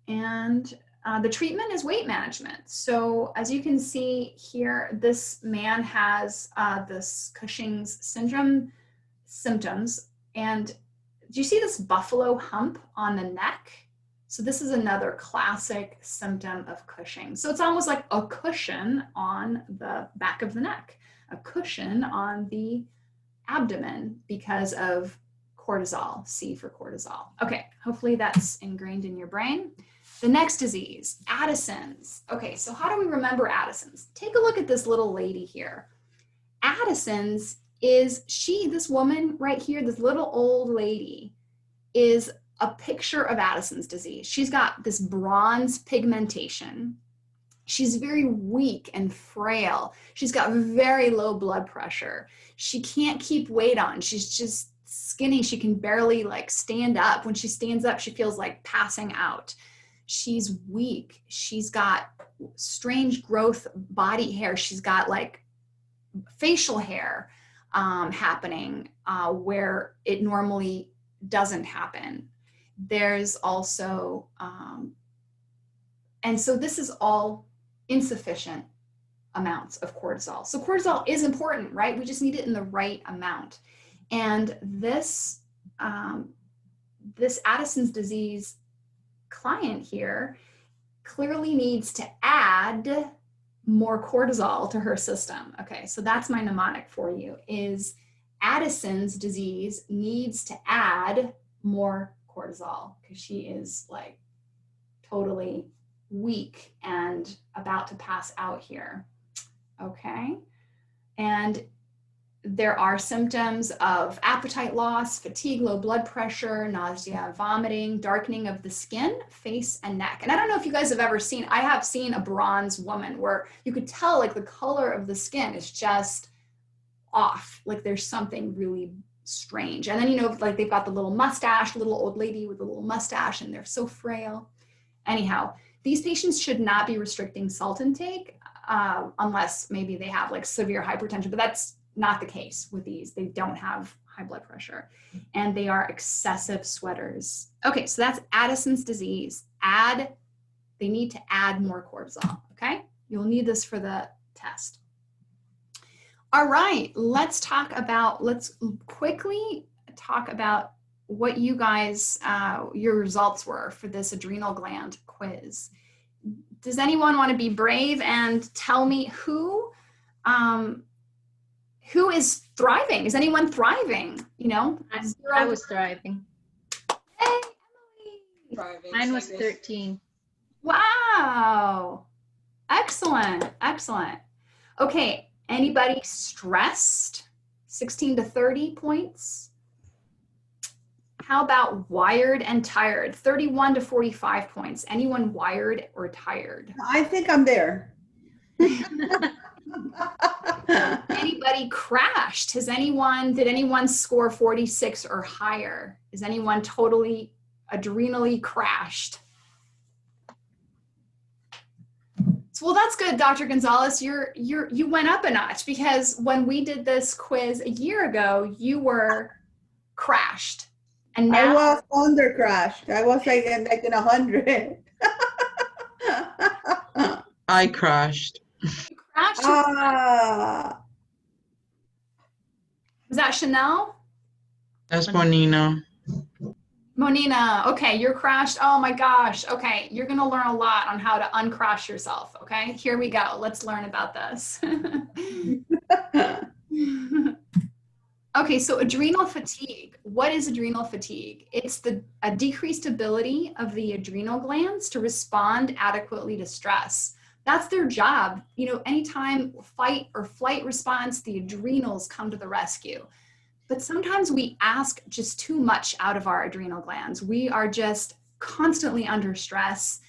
And the treatment is weight management. So as you can see here, this man has this Cushing's syndrome symptoms. And do you see this buffalo hump on the neck? So this is another classic symptom of Cushing. So it's almost like a cushion on the back of the neck, a cushion on the abdomen because of cortisol, C for cortisol. Okay, hopefully that's ingrained in your brain. The next disease, Addison's. Okay, so how do we remember Addison's? Take a look at this little lady here. Addison's is this woman right here, this little old lady, is a picture of Addison's disease. She's got this bronze pigmentation. She's very weak and frail. She's got very low blood pressure. She can't keep weight on. She's just skinny. She can barely stand up. When she stands up, she feels like passing out. She's weak. She's got strange growth body hair. She's got facial hair happening where it normally doesn't happen. There's also, and so this is all insufficient amounts of cortisol. So cortisol is important, right? We just need it in the right amount. And this Addison's disease client here clearly needs to add more cortisol to her system. Okay, so that's my mnemonic for you, is Addison's disease needs to add more cortisol because she is totally weak and about to pass out here. Okay, and there are symptoms of appetite loss, fatigue, low blood pressure, nausea, vomiting, darkening of the skin, face, and neck. And I don't know if you guys have ever seen, I have seen a bronze woman where you could tell the color of the skin is just off. There's something really strange. And then, they've got the little mustache, little old lady with a little mustache, and they're so frail. Anyhow, these patients should not be restricting salt intake unless maybe they have severe hypertension, but that's not the case with these. They don't have high blood pressure and they are excessive sweaters. Okay, so that's Addison's disease. They need to add more cortisol, okay? You'll need this for the test. All right, let's quickly talk about what you guys, your results were for this adrenal gland quiz. Does anyone want to be brave and tell me who is thriving? Is anyone thriving? I was thriving. Hey, Emily. Thriving. Mine was 13. Wow. Excellent, excellent. Okay, anybody stressed? 16 to 30 points. How about wired and tired? 31 to 45 points. Anyone wired or tired? I think I'm there. Anybody crashed? Did anyone score 46 or higher? Is anyone totally adrenally crashed? Well, that's good, Dr. Gonzalez. You went up a notch, because when we did this quiz a year ago, you were crashed. And now I was under crashed. I was like in 100. I crashed. you crashed. Ah, Was that Chanel? That's Monina. Monina, okay, you're crashed. Oh my gosh. Okay, you're gonna learn a lot on how to uncrash yourself. Okay, here we go. Let's learn about this. Okay, so adrenal fatigue. What is adrenal fatigue? It's a decreased ability of the adrenal glands to respond adequately to stress. That's their job. You know, anytime fight or flight response, the adrenals come to the rescue. But sometimes we ask just too much out of our adrenal glands. We are just constantly under stress.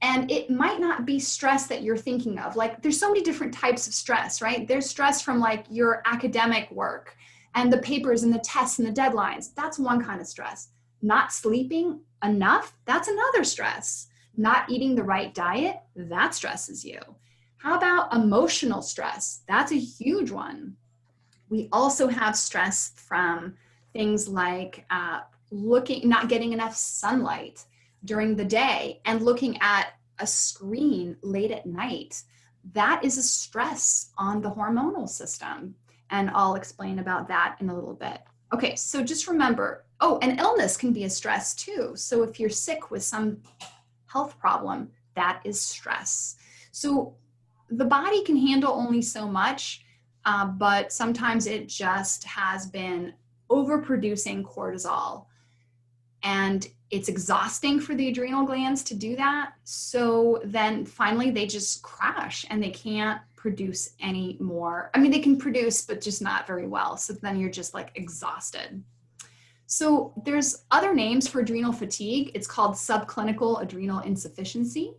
And it might not be stress that you're thinking of. Like, there's so many different types of stress, right? There's stress from like your academic work and the papers and the tests and the deadlines. That's one kind of stress. Not sleeping enough, that's another stress. Not eating the right diet, that stresses you. How about emotional stress? That's a huge one. We also have stress from things like not getting enough sunlight during the day and looking at a screen late at night. That is a stress on the hormonal system. And I'll explain about that in a little bit. Okay, so just remember, and illness can be a stress too. So if you're sick with some health problem, that is stress. So the body can handle only so much, but sometimes it just has been overproducing cortisol. And it's exhausting for the adrenal glands to do that. So then finally they just crash and they can't produce any more. I mean, they can produce, but just not very well. So then you're just like exhausted. So there's other names for adrenal fatigue. It's called subclinical adrenal insufficiency,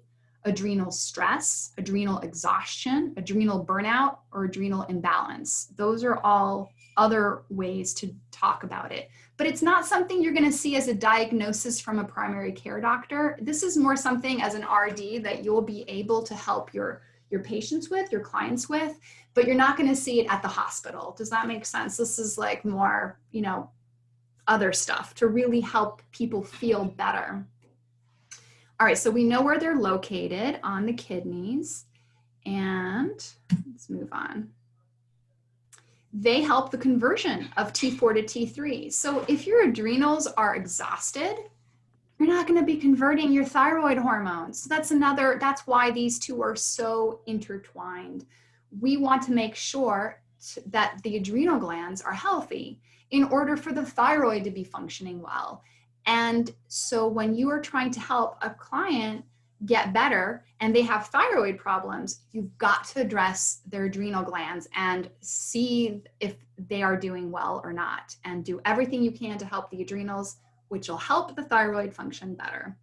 adrenal stress, adrenal exhaustion, adrenal burnout, or adrenal imbalance. Those are all other ways to talk about it. But it's not something you're going to see as a diagnosis from a primary care doctor. This is more something as an RD that you'll be able to help your patients with, your clients with, but you're not going to see it at the hospital. Does that make sense? This is like more, other stuff to really help people feel better. All right, so we know where they're located on the kidneys, and let's move on. They help the conversion of T4 to T3. So if your adrenals are exhausted, you're not going to be converting your thyroid hormones. So that's why these two are so intertwined. We want to make sure that the adrenal glands are healthy in order for the thyroid to be functioning well. And so when you are trying to help a client get better and they have thyroid problems, you've got to address their adrenal glands and see if they are doing well or not, and do everything you can to help the adrenals, which will help the thyroid function better.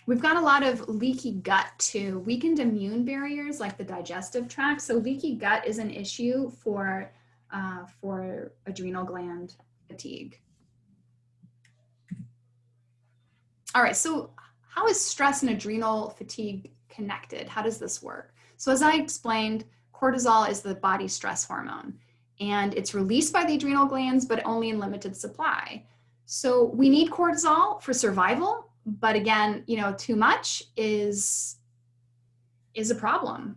We've got a lot of leaky gut too, weakened immune barriers like the digestive tract. So leaky gut is an issue for adrenal gland fatigue. All right, so how is stress and adrenal fatigue connected? How does this work? So as I explained, cortisol is the body's stress hormone, and it's released by the adrenal glands, but only in limited supply. So we need cortisol for survival, but again, too much is a problem.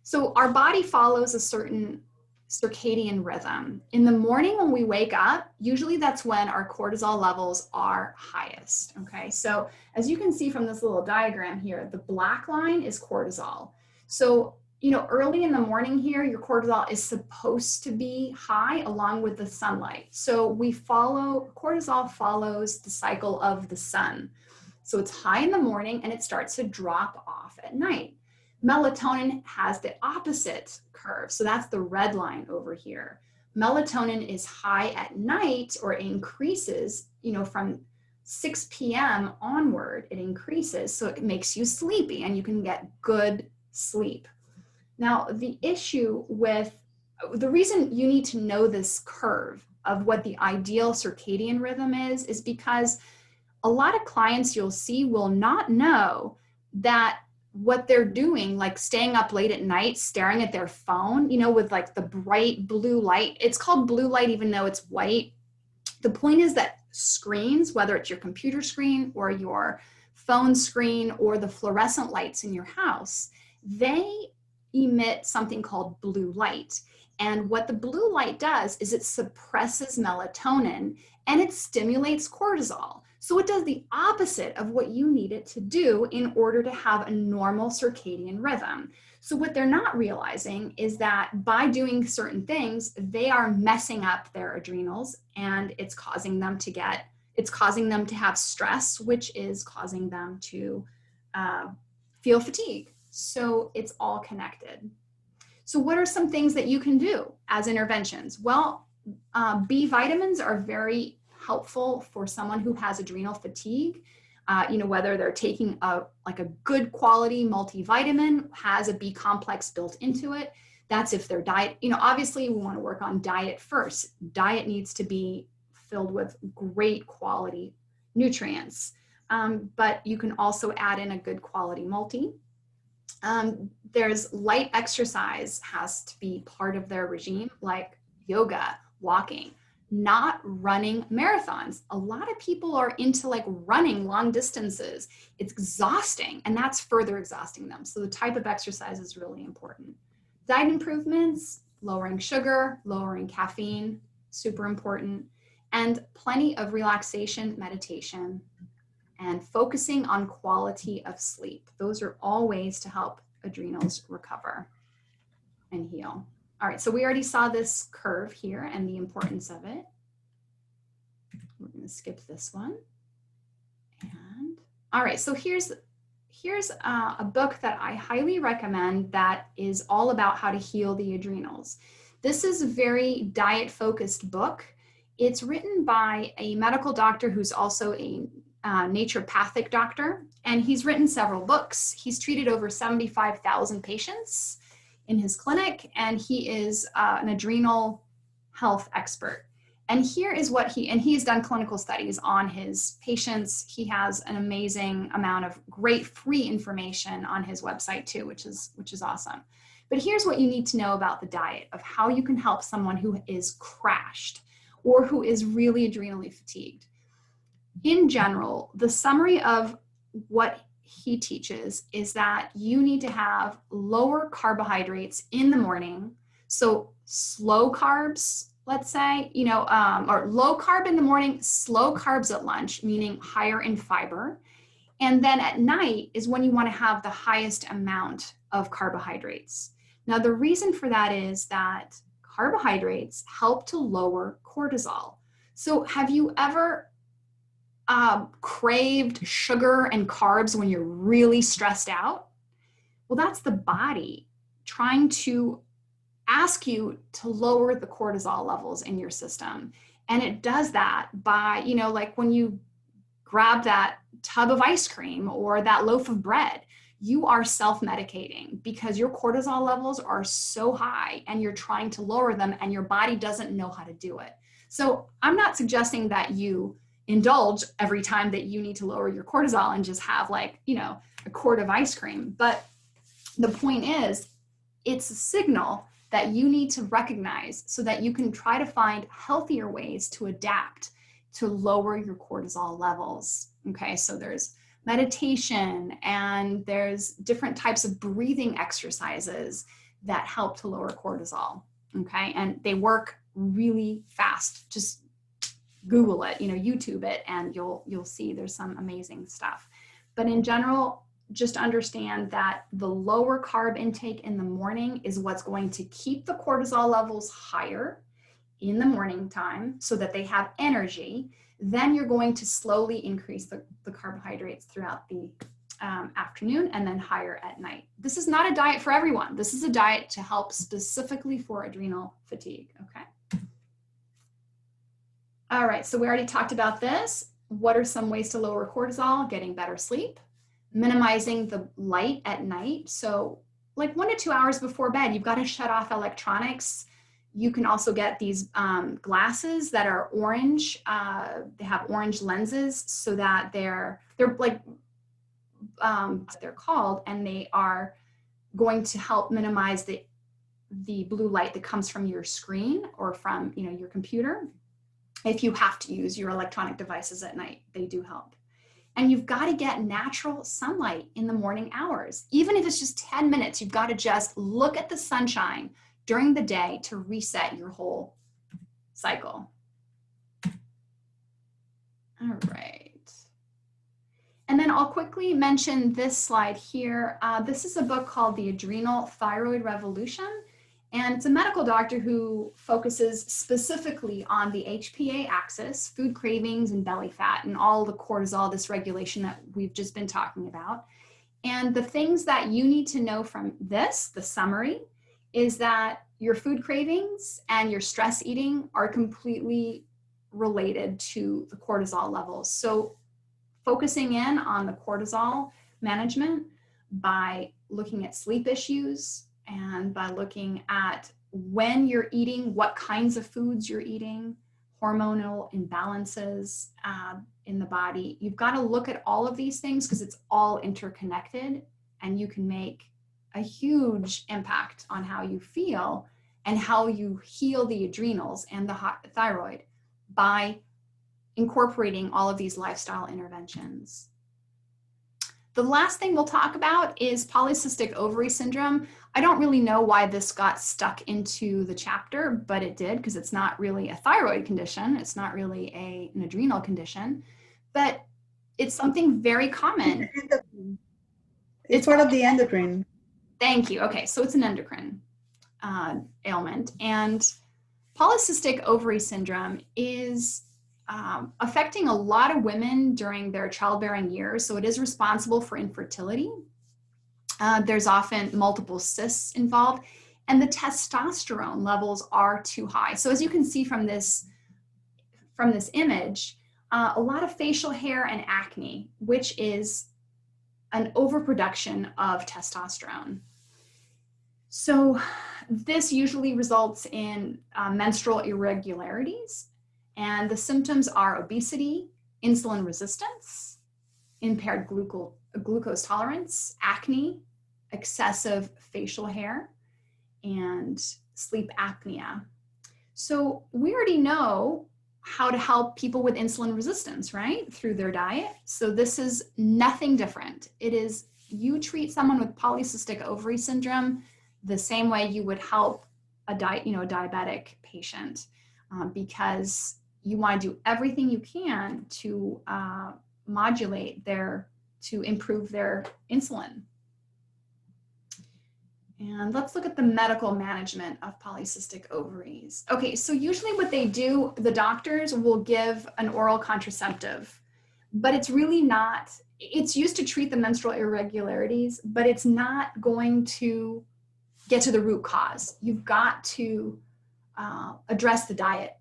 So our body follows a certain circadian rhythm. In the morning when we wake up, usually that's when our cortisol levels are highest, okay? So as you can see from this little diagram here, the black line is cortisol. So you know, early in the morning here, your cortisol is supposed to be high along with the sunlight. So cortisol follows the cycle of the sun. So it's high in the morning and it starts to drop off at night. Melatonin has the opposite curve. So that's the red line over here. Melatonin is high at night, or increases, you know, from 6 p.m. onward, it increases. So it makes you sleepy and you can get good sleep. Now, the reason you need to know this curve of what the ideal circadian rhythm is because a lot of clients you'll see will not know that what they're doing, like staying up late at night, staring at their phone, you know, with like the bright blue light. It's called blue light, even though it's white. The point is that screens, whether it's your computer screen or your phone screen or the fluorescent lights in your house, they emit something called blue light. And what the blue light does is it suppresses melatonin and it stimulates cortisol. So it does the opposite of what you need it to do in order to have a normal circadian rhythm. So what they're not realizing is that by doing certain things, they are messing up their adrenals, and it's causing them to have stress, which is causing them to feel fatigue. So it's all connected. So what are some things that you can do as interventions? Well, B vitamins are very helpful for someone who has adrenal fatigue. You know, whether they're taking a good quality multivitamin, has a B complex built into it. That's if their diet, you know, obviously we want to work on diet first. Diet needs to be filled with great quality nutrients. But you can also add in a good quality multi. There's light exercise has to be part of their regime, like yoga, walking, not running marathons. A lot of people are into like running long distances. It's exhausting, and that's further exhausting them. So the type of exercise is really important. Diet improvements, lowering sugar, lowering caffeine, super important, and plenty of relaxation, meditation, and focusing on quality of sleep. Those are all ways to help adrenals recover and heal. All right, so we already saw this curve here and the importance of it. We're going to skip this one. And all right, so here's a book that I highly recommend that is all about how to heal the adrenals. This is a very diet-focused book. It's written by a medical doctor who's also a naturopathic doctor, and he's written several books. He's treated over 75,000 patients in his clinic, and he is an adrenal health expert. And here is what he's done clinical studies on his patients. He has an amazing amount of great free information on his website too, which is awesome. But here's what you need to know about the diet, of how you can help someone who is crashed or who is really adrenally fatigued. In general, the summary of what he teaches is that you need to have lower carbohydrates in the morning. So slow carbs, let's say, you know, or low carb in the morning, slow carbs at lunch, meaning higher in fiber. And then at night is when you want to have the highest amount of carbohydrates. Now, the reason for that is that carbohydrates help to lower cortisol. So have you ever craved sugar and carbs when you're really stressed out? Well, that's the body trying to ask you to lower the cortisol levels in your system. And it does that by, you know, like when you grab that tub of ice cream or that loaf of bread, you are self-medicating because your cortisol levels are so high and you're trying to lower them and your body doesn't know how to do it. So I'm not suggesting that you indulge every time that you need to lower your cortisol and just have, like, you know, a quart of ice cream. But the point is, it's a signal that you need to recognize so that you can try to find healthier ways to adapt to lower your cortisol levels. Okay, so there's meditation and there's different types of breathing exercises that help to lower cortisol. Okay, and they work really fast. Just Google it, you know, YouTube it, and you'll see there's some amazing stuff. But in general, just understand that the lower carb intake in the morning is what's going to keep the cortisol levels higher in the morning time so that they have energy. Then you're going to slowly increase the carbohydrates throughout the afternoon and then higher at night. This is not a diet for everyone. This is a diet to help specifically for adrenal fatigue, okay? All right, so we already talked about this. What are some ways to lower cortisol? Getting better sleep, minimizing the light at night. So like 1 to 2 hours before bed, you've got to shut off electronics. You can also get these glasses that are orange. They have orange lenses so that they're like, they're called, and they are going to help minimize the blue light that comes from your screen or from, you know, your computer. If you have to use your electronic devices at night, they do help. And you've got to get natural sunlight in the morning hours. Even if it's just 10 minutes, you've got to just look at the sunshine during the day to reset your whole cycle. All right. And then I'll quickly mention this slide here. This is a book called The Adrenal Thyroid Revolution. And it's a medical doctor who focuses specifically on the HPA axis, food cravings and belly fat, and all the cortisol dysregulation that we've just been talking about. And the things that you need to know from this, the summary, is that your food cravings and your stress eating are completely related to the cortisol levels. So focusing in on the cortisol management by looking at sleep issues and by looking at when you're eating, what kinds of foods you're eating, hormonal imbalances in the body. You've got to look at all of these things because it's all interconnected, and you can make a huge impact on how you feel and how you heal the adrenals and the thyroid by incorporating all of these lifestyle interventions. The last thing we'll talk about is polycystic ovary syndrome. I don't really know why this got stuck into the chapter, but it did because it's not really a thyroid condition. It's not really an adrenal condition, but it's something very common. It's part of the endocrine. Thank you. Okay, so it's an endocrine ailment. And polycystic ovary syndrome is affecting a lot of women during their childbearing years. So it is responsible for infertility. There's often multiple cysts involved, and the testosterone levels are too high. So as you can see from this image, a lot of facial hair and acne, which is an overproduction of testosterone. So this usually results in menstrual irregularities. And the symptoms are obesity, insulin resistance, impaired glucose tolerance, acne, excessive facial hair, and sleep apnea. So we already know how to help people with insulin resistance, right? Through their diet. So this is nothing different. It is, you treat someone with polycystic ovary syndrome the same way you would help a diabetic patient, because you want to do everything you can to modulate to improve their insulin. And let's look at the medical management of polycystic ovaries. Okay, so usually what they do, the doctors will give an oral contraceptive, but it's really not, it's used to treat the menstrual irregularities, but it's not going to get to the root cause. You've got to address the diet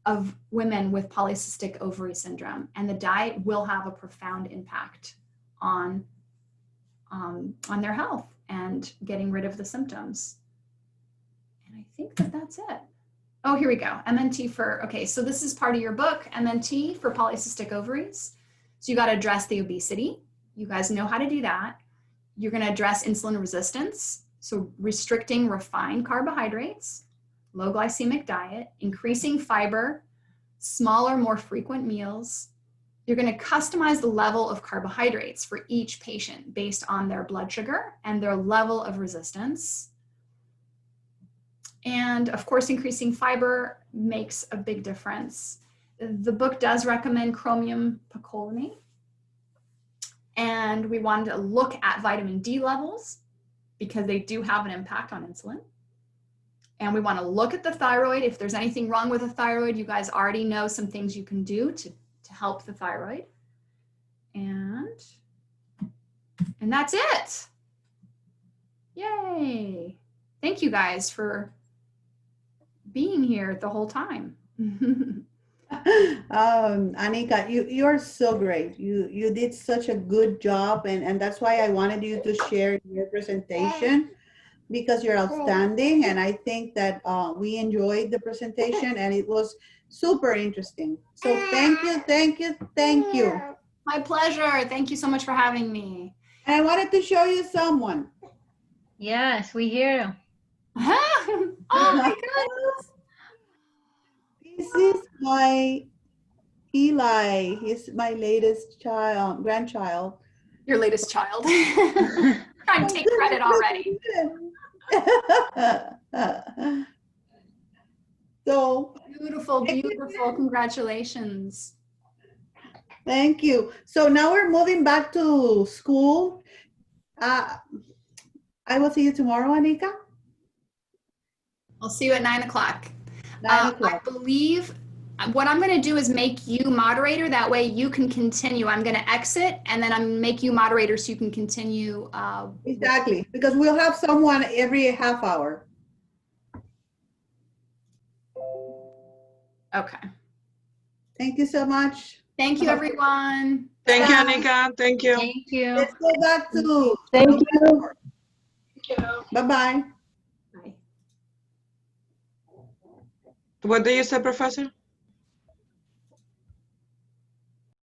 of women with polycystic ovary syndrome, and the diet will have a profound impact on their health and getting rid of the symptoms. And I think that that's it. Oh, here we go. MNT for, okay, so this is part of your book, MNT for polycystic ovaries. So you got to address the obesity. You guys know how to do that. You're going to address insulin resistance. So restricting refined carbohydrates, low glycemic diet, increasing fiber, smaller, more frequent meals. You're going to customize the level of carbohydrates for each patient based on their blood sugar and their level of resistance. And of course, increasing fiber makes a big difference. The book does recommend chromium picolinate. And we wanted to look at vitamin D levels because they do have an impact on insulin. And we want to look at the thyroid. If there's anything wrong with the thyroid, you guys already know some things you can do to help the thyroid. And that's it. Yay. Thank you guys for being here the whole time. Annika, you're so great. You did such a good job, and that's why I wanted you to share your presentation, because you're outstanding, and I think that we enjoyed the presentation and it was super interesting. So thank you, thank you, thank you. My pleasure. Thank you so much for having me. And I wanted to show you someone. Yes, we hear. Oh my goodness. This is my Eli. He's my latest grandchild. Your latest child. Trying to take credit already. So Beautiful, beautiful. Congratulations. thank you. So now we're moving back to school. I will see you tomorrow, Annika. I'll see you at 9 o'clock. 9 o'clock. I believe what I'm going to do is make you moderator. That way you can continue. I'm going to exit and then I'm make you moderator so you can continue. Exactly, because we'll have someone every half hour. Okay. Thank you so much. Thank you, everyone. Thank you, Bye. Annika. Thank you. Thank you. Let's go back to. Thank you. Bye-bye. Bye. What do you say, Professor?